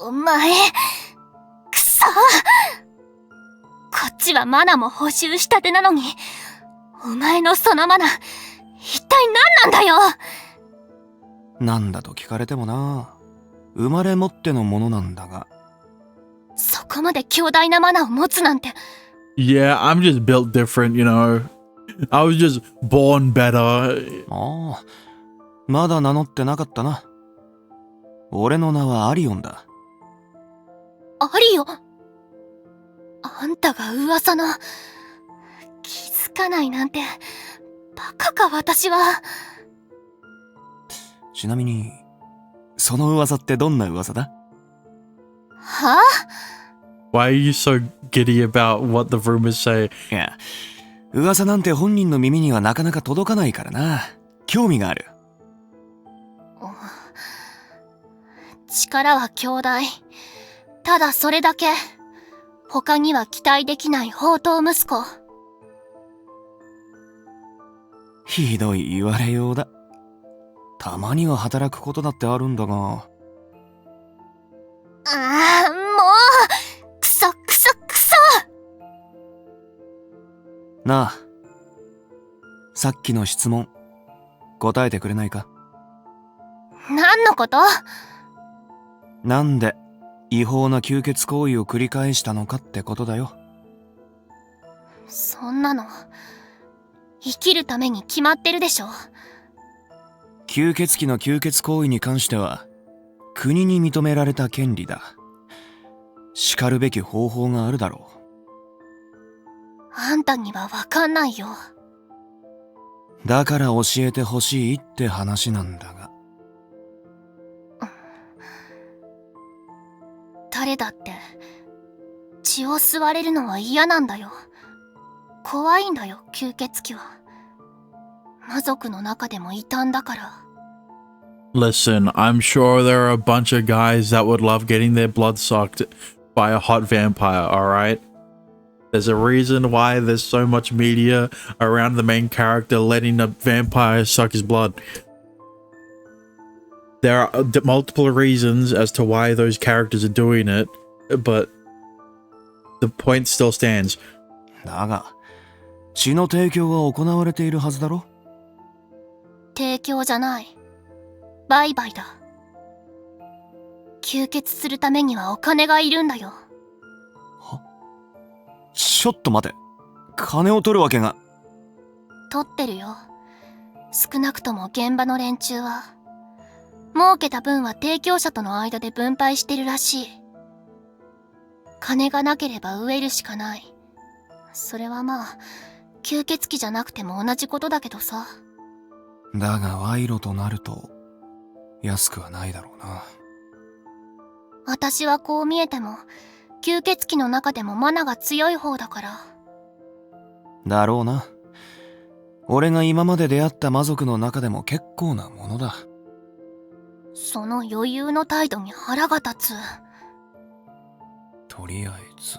お前くそ！こっちはマナも補修したてなのに、お前のそのマナ一体何なんだよ！なんだと聞かれてもな。生まれ持ってのものなんだが。そこまで強大なマナを持つなんて。 Yeah, I'm just built different, you know. I was just born better. ああ、まだ名乗ってなかったな。俺の名はアリオンだ。アリオ？あんたが噂の…気づかないなんてバカか私は。ちなみにその噂ってどんな噂だ？は？ Why are you so giddy about what the rumors say? いや、噂なんて本人の耳にはなかなか届かないからな。興味がある。力は強大。ただそれだけ。他には期待できない宝刀息子。ひどい言われようだ。たまには働くことだってあるんだが。ああ、もうクソクソクソ！なあ、さっきの質問答えてくれないか？何のこと？なんで違法な吸血行為を繰り返したのかってことだよ。そんなの生きるために決まってるでしょ。吸血鬼の吸血行為に関しては国に認められた権利だ。叱るべき方法があるだろう。あんたには分かんないよ。だから教えてほしいって話なんだが。誰だって血を吸われるのは嫌なんだよ。怖いんだよ、吸血鬼は。魔族の中でも異端だから。Listen, I'm sure there are a bunch of guys that would love getting their blood sucked by a hot vampire, alright? There's a reason why there's so much media around the main character letting a vampire suck his blood. There are multiple reasons as to why those characters are doing it, but the point still stands. だが、血の提供は行われているはずだろ？提供じゃない。売買だ。吸血するためにはお金がいるんだよ。は？ちょっと待て。金を取るわけが。取ってるよ。少なくとも現場の連中は。儲けた分は提供者との間で分配してるらしい。金がなければ飢えるしかない。それはまあ、吸血鬼じゃなくても同じことだけどさ。だが賄賂となると安くはないだろうな。私はこう見えても、吸血鬼の中でもマナが強い方だから。だろうな。俺が今まで出会った魔族の中でも結構なものだ。その余裕の態度に腹が立つ。とりあえず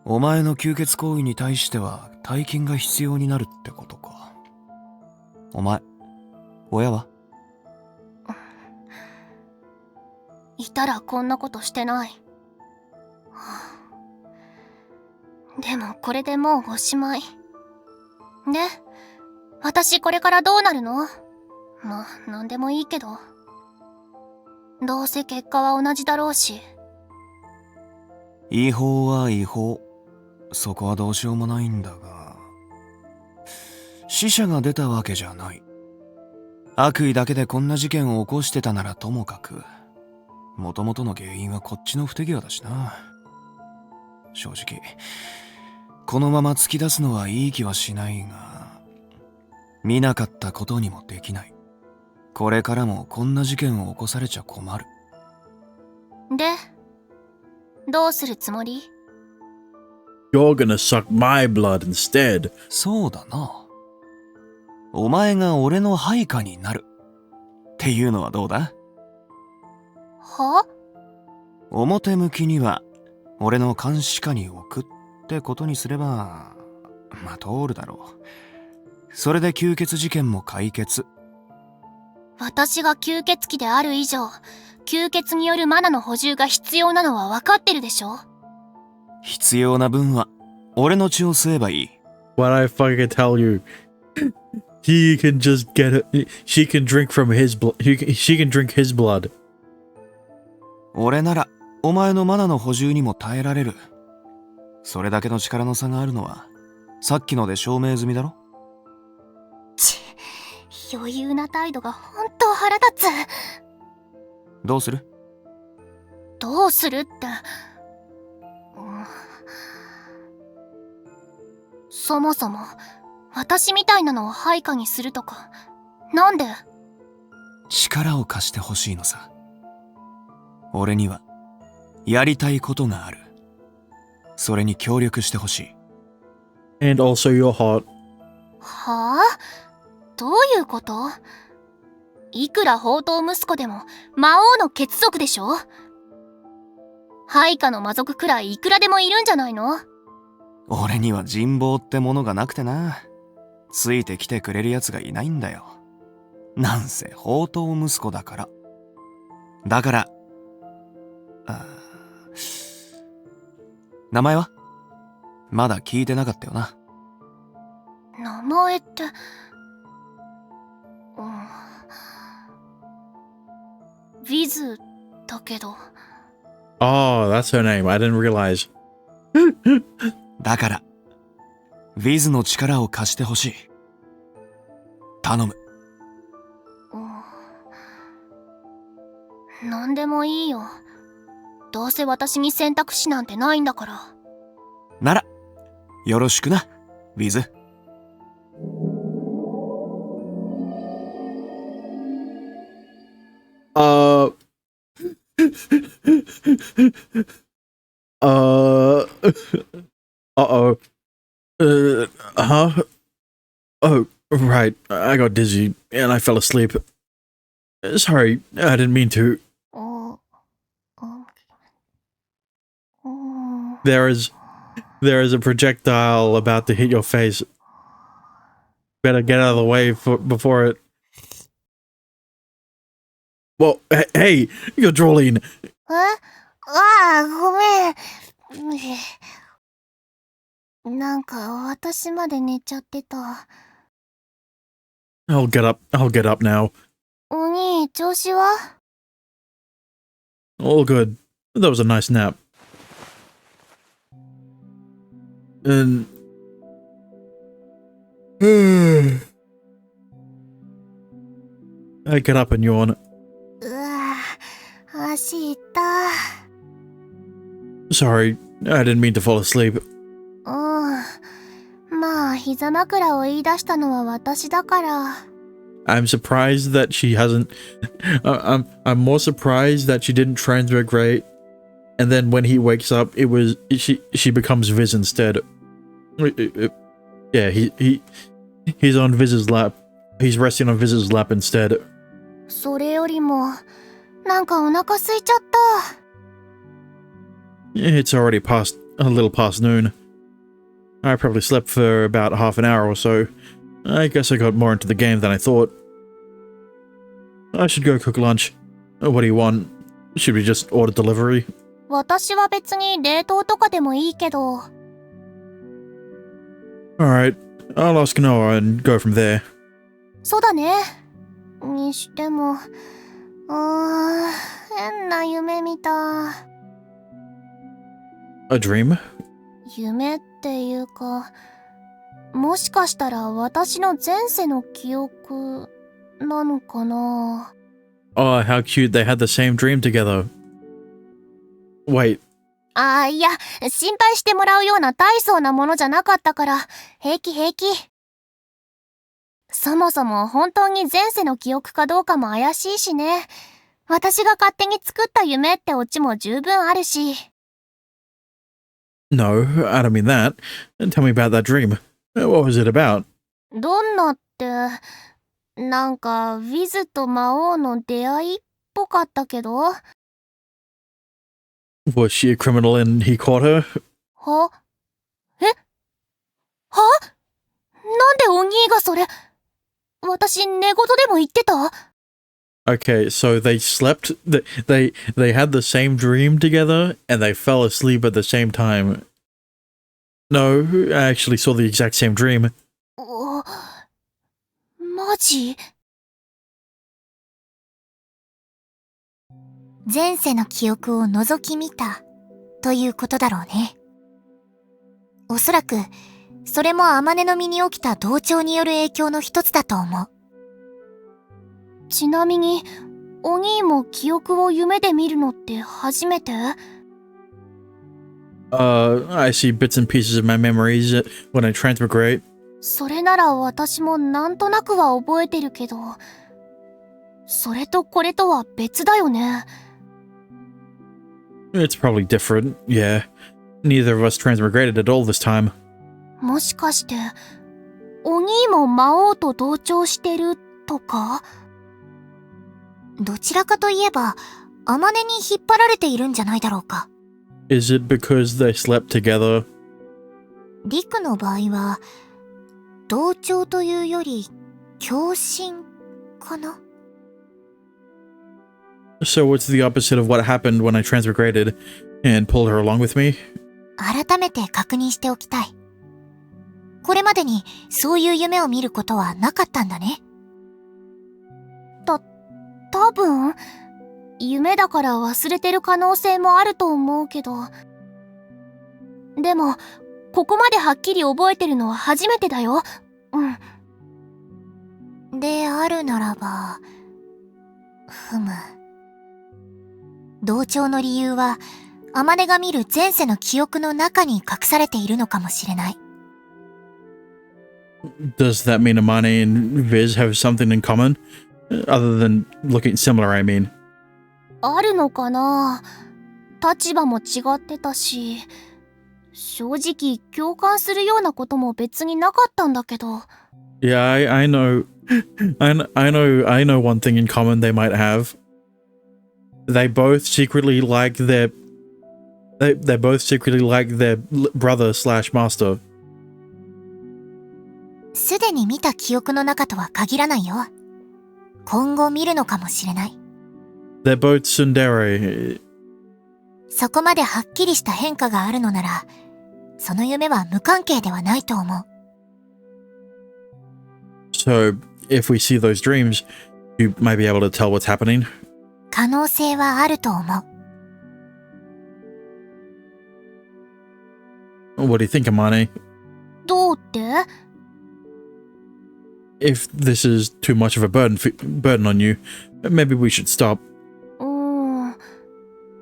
お前の吸血行為に対しては大金が必要になるってことか。お前親は？いたらこんなことしてない。はあ、でもこれでもうおしまい。で、私これからどうなるの？まあ、なんでもいいけど。どうせ結果は同じだろうし。違法は違法。そこはどうしようもないんだが、死者が出たわけじゃない。悪意だけでこんな事件を起こしてたならともかく、もともとの原因はこっちの不手際だしな。正直このまま突き出すのはいい気はしないが、見なかったことにもできない。これからもこんな事件を起こされちゃ困る。で、どうするつもり？ You're gonna suck my blood instead. そうだな。お前が俺の配下になるっていうのはどうだ？は？表向きには俺の監視下に置くってことにすればまあ通るだろう。それで吸血事件も解決。私が吸血鬼である以上、吸血によるマナの補充が必要なのは分かってるでしょ？必要な分は俺の血を吸えばいい。 What I fucking tell you. He can just get it. She can drink from his blood. She can drink his blood. 俺ならお前のマナの補充にも耐えられる。それだけの力の差があるのはさっきので証明済みだろ。余裕な態度が本当腹立つ。どうする？どうするって、そもそも私みたいなのを配下にするとか、なんで？力を貸してほしいのさ。俺にはやりたいことがある。それに協力してほしい。 And also you're hot. はあ？どういうこと？いくら宝刀息子でも魔王の血族でしょ？配下の魔族くらいいくらでもいるんじゃないの？俺には人望ってものがなくてな。ついてきてくれるやつがいないんだよ。なんせ宝刀息子だから。だから名前はまだ聞いてなかったよな。名前って、ウィズだけど。Oh, that's her name. I didn't realize. だからウィズの力を貸してほしい。頼む。なんでもいいよ。どうせ私に選択肢なんてないんだから。ならよろしくな、ウィズ。Uh. Uh. Uh-oh. Huh? Oh, right. I got dizzy and I fell asleep. Sorry, I didn't mean to. There is a projectile about to hit your face. Better get out of the way before it. Well, hey, you're drooling. ごめん。なんか私まで寝ちゃってた。I'll get up now. お兄、調子は？ All good. That was a nice nap. And I get up and yawn. わぁ、足痛。Sorry, I didn't mean to fall asleep. まあ、膝枕を言い出したのは私だから。I'm surprised that she hasn't. I'm more surprised that she didn't transmigrate, and then when he wakes up, she becomes Viz instead. Yeah, he's on Viz's lap. He's resting on Viz's lap instead. それよりも、なんかお腹空いちゃった。It's already a little past noon. I probably slept for about half an hour or so. I guess I got more into the game than I thought. I should go cook lunch. What do you want? Should we just order delivery? 私は別に冷凍とかでもいいけど。Alright, I'll ask Noah and go from there. そうだね。にしても、変な夢見た。A dream? 夢っていうか、もしかしたら私の前世の記憶なのかな。Oh, how cute, they had the same dream together. Wait, いや、心配してもらうような大層なものじゃなかったから、平気平気。そもそも本当に前世の記憶かどうかも怪しいしね。私が勝手に作った夢ってオチも十分あるし。no, I don't mean that. Tell me about that dream. What was it about? どんなって、なんか、ウィズと魔王の出会いっぽかったけど。Was she a criminal and he caught her? はなんでお兄がそれ、私寝言でも言ってた？ Okay, so they slept. They had the same dream together, and they fell asleep at the same time. No, I actually saw the exact same dream. マジ？前世の記憶を覗き見たということだろうね。おそらくそれも天音の身に起きた同調による影響の一つだと思う。ちなみにお兄も記憶を夢で見るのって初めて？ I see bits and pieces of my memories when I transmigrate. それなら私もなんとなくは覚えてるけど、それとこれとは別だよね。It's probably different, yeah. Neither of us transmigrated at all this time. もしかしてお兄も魔王と同調してるとか？どちらかといえば天音に引っ張られているんじゃないだろうか。Is it because they slept together? リクの場合は同調というより共振かな。 So what's the opposite of what happened when I transmigrated and pulled her along with me? 改めて確認しておきたい。これまでにそういう夢を見ることはなかったんだね。多分夢だから忘れてる可能性もあると思うけど、でもここまではっきり覚えてるのは初めてだよ。であるならば、同調の理由は天音が見る前世の記憶の中に隠されているのかもしれない。Does that mean Amane and Viz have something in common? Other than looking similar, I mean. あるのかな？立場も違ってたし、正直共感するようなことも別になかったんだけど。Yeah, I know. I know one thing in common they might have. They both secretly like their brother slash master. すでに見た記憶の中とは限らないよ。今後見るのかもしれない。They're both tsundere. そこまではっきりした変化があるのなら、その夢は無関係ではないと思う。So, if we see those dreams, you might be able to tell what's happening. 可能性はあると思う。What do you think, Amane? どうって？ If this is too much of a burden on you, maybe we should stop.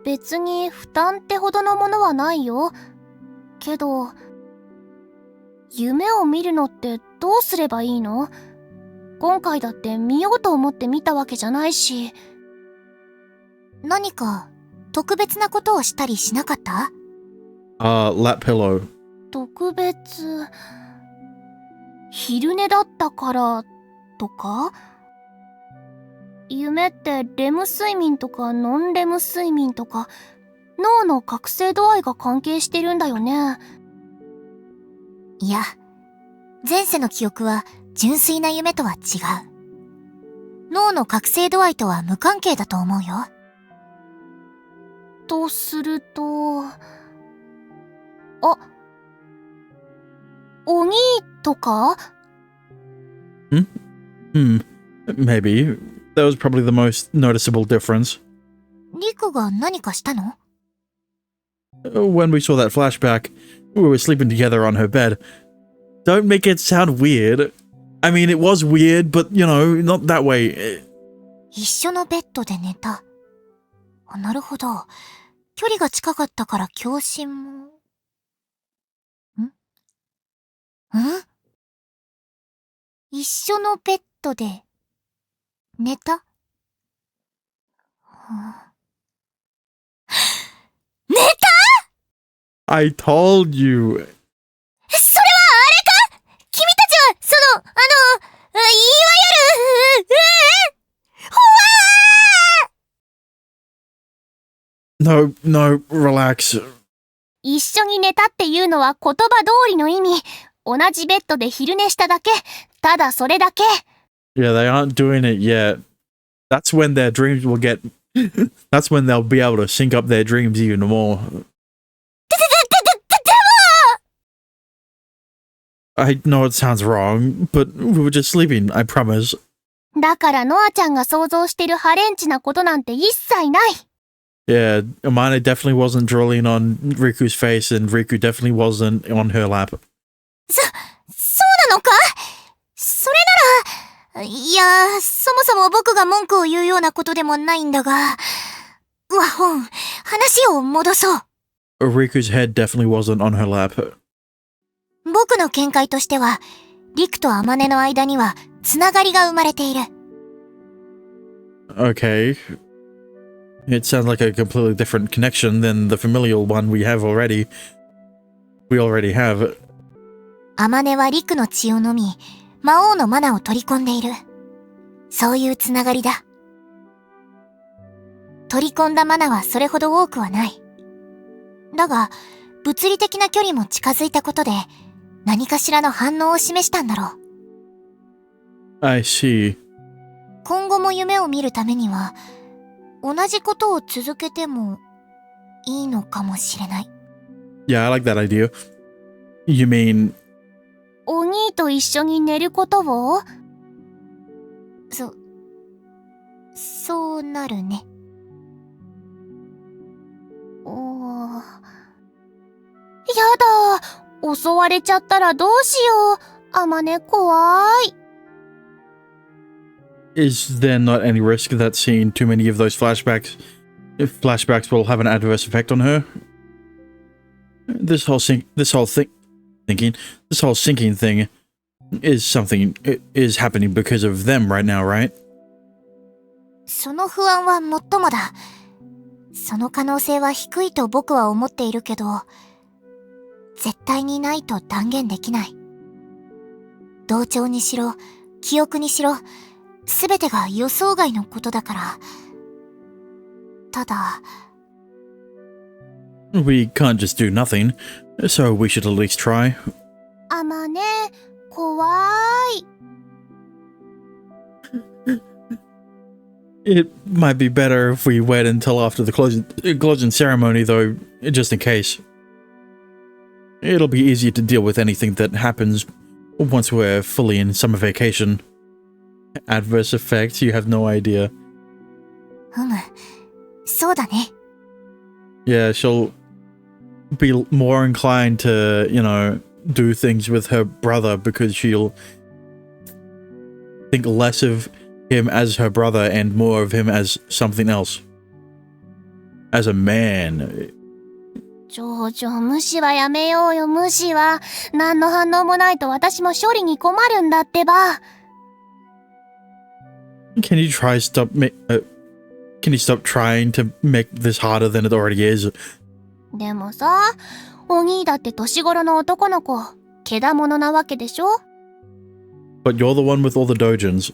別に負担ってほどのものはないよ。けど、夢を見るのってどうすればいいの？今回だって見ようと思って見たわけじゃないし。何か特別なことをしたりしなかった？ Lap pillow. 特別、昼寝だったからとか？夢ってレム睡眠とかノンレム睡眠とか脳の覚醒度合いが関係してるんだよね。いや、前世の記憶は純粋な夢とは違う。脳の覚醒度合いとは無関係だと思うよ。とすると、お兄とか？ Maybe. That was probably the most noticeable difference. リクが何かしたの？ When we saw that flashback, we were sleeping together on her bed. Don't make it sound weird. I mean, it was weird, but, not that way. 一緒のベッドで寝た。なるほど。距離が近かったから共振も。一緒のベッドで寝た？寝た！ I told you. それはあれか？君たちは、いわゆる、No, relax. 一緒に寝たっていうのは言葉通りの意味。同じベッドで昼寝しただけ。ただそれだけ。Yeah, they aren't doing it yet. That's when their dreams will get... That's when they'll be able to sync up their dreams even more. I know it sounds wrong, but we were just sleeping, I promise. だからノアちゃんが想像してるハレンチなことなんて一切ない。Yeah, Amane definitely wasn't drooling on Riku's face, and Riku definitely wasn't on her lap. そうなのか？それなら、いや、そもそも僕が文句を言うようなことでもないんだが、ワホン、話を戻そう。Riku's head definitely wasn't on her lap. 僕の見解としては、リクとアマネの間にはつながりが生まれている。Okay. It sounds like a completely different connection than the familial one we already have. アマネはリクの血を飲み、魔王のマナを取り込んでいる。そういうつながりだ。取り込んだマナはそれほど多くはない。だが、物理的な距離も近づいたことで、何かしらの反応を示したんだろう。I see. 今後も夢を見るためには、同じことを続けてもいいのかもしれない。Yeah, I like that idea. You mean... お兄と一緒に寝ることを？そうなるね。やだ、襲われちゃったらどうしよう。あまね怖い。Is there not any risk that seeing too many of those flashbacks will have an adverse effect on her? This whole sinking thing is happening because of them right now, right? その不安はもっともだ。その可能性は低いと僕は思っているけど、絶対にないと断言できない。同調にしろ、記憶にしろ、すべてが予想外のことだから。ただ、We can't just do nothing, so we should at least try. あまね、怖い。It might be better if we wait until after the closing ceremony, though, just in case. It'll be easier to deal with anything that happens once we're fully in summer vacation. Adverse effects, you have no idea. そうだね。 Yeah, she'll be more inclined to, do things with her brother because she'll think less of him as her brother and more of him as something else. as a man. 無視はやめようよ、無視は。何の反応もないと私も処理に困るんだってば。Can you stop trying to make this harder than it already is? でもさ、お兄だって年頃の男の子、けだものなわけでしょ？ But you're the one with all the dojins.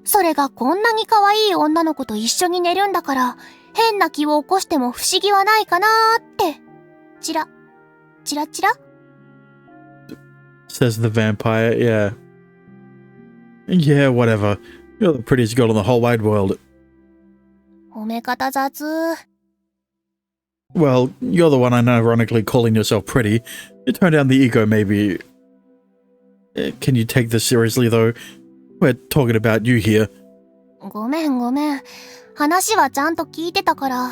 それがこんなに可愛い女の子と一緒に寝るんだから、変な気を起こしても不思議はないかなーって。チラチラ。 Says the vampire, yeah. Yeah, whatever. You're the prettiest girl in the whole wide world. 褒め方雑。Well, you're the one unironically calling yourself pretty. You tone down the ego, maybe. Can you take this seriously, though? We're talking about you here. ごめん。話はちゃんと聞いてたから。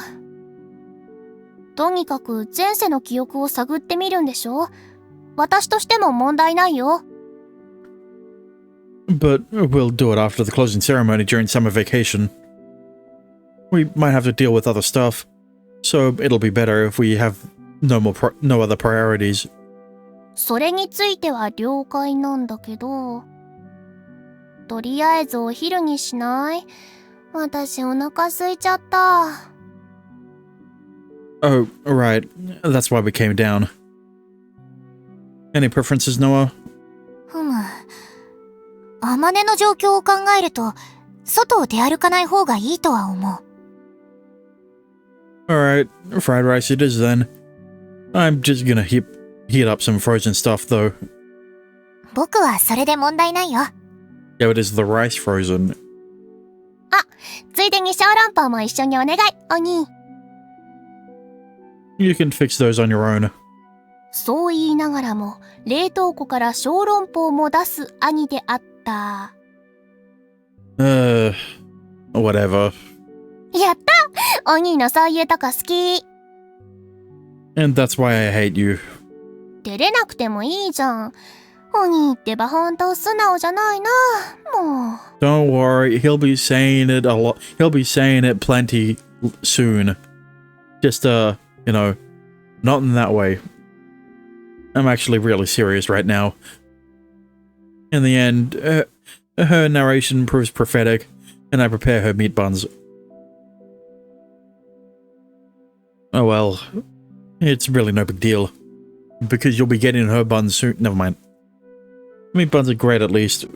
とにかく前世の記憶を探ってみるんでしょ？私としても問題ないよ。But we'll do it after the closing ceremony during summer vacation. We might have to deal with other stuff, so it'll be better if we have no other priorities. それについては了解なんだけど、とりあえずお昼にしない？私お腹空いちゃった。Oh, right. That's why we came down. Any preferences, Noah? あまねの状況を考えると、外を出歩かない方がいいとは思う。Alright, fried rice it is then. I'm just gonna heat up some frozen stuff, though. 僕はそれで問題ないよ。Yeah, it is the rice frozen. ついでに小籠包も一緒にお願い、お兄。You can fix those on your own. そう言いながらも、冷凍庫から小籠包も出す兄であった。Whatever. やった！お兄のそういうとこ好き。And that's why I hate you. 照れなくてもいいじゃん。お兄ってばほんと素直じゃないな、もう。Don't worry, he'll be saying it a lot. He'll be saying it plenty soon. Just, you know, not in that way. I'm actually really serious right now. In the end, her narration proves prophetic, and I prepare her meat buns. Oh well, it's really no big deal. Because you'll be getting her buns soon. Never mind. Meat buns are great at least.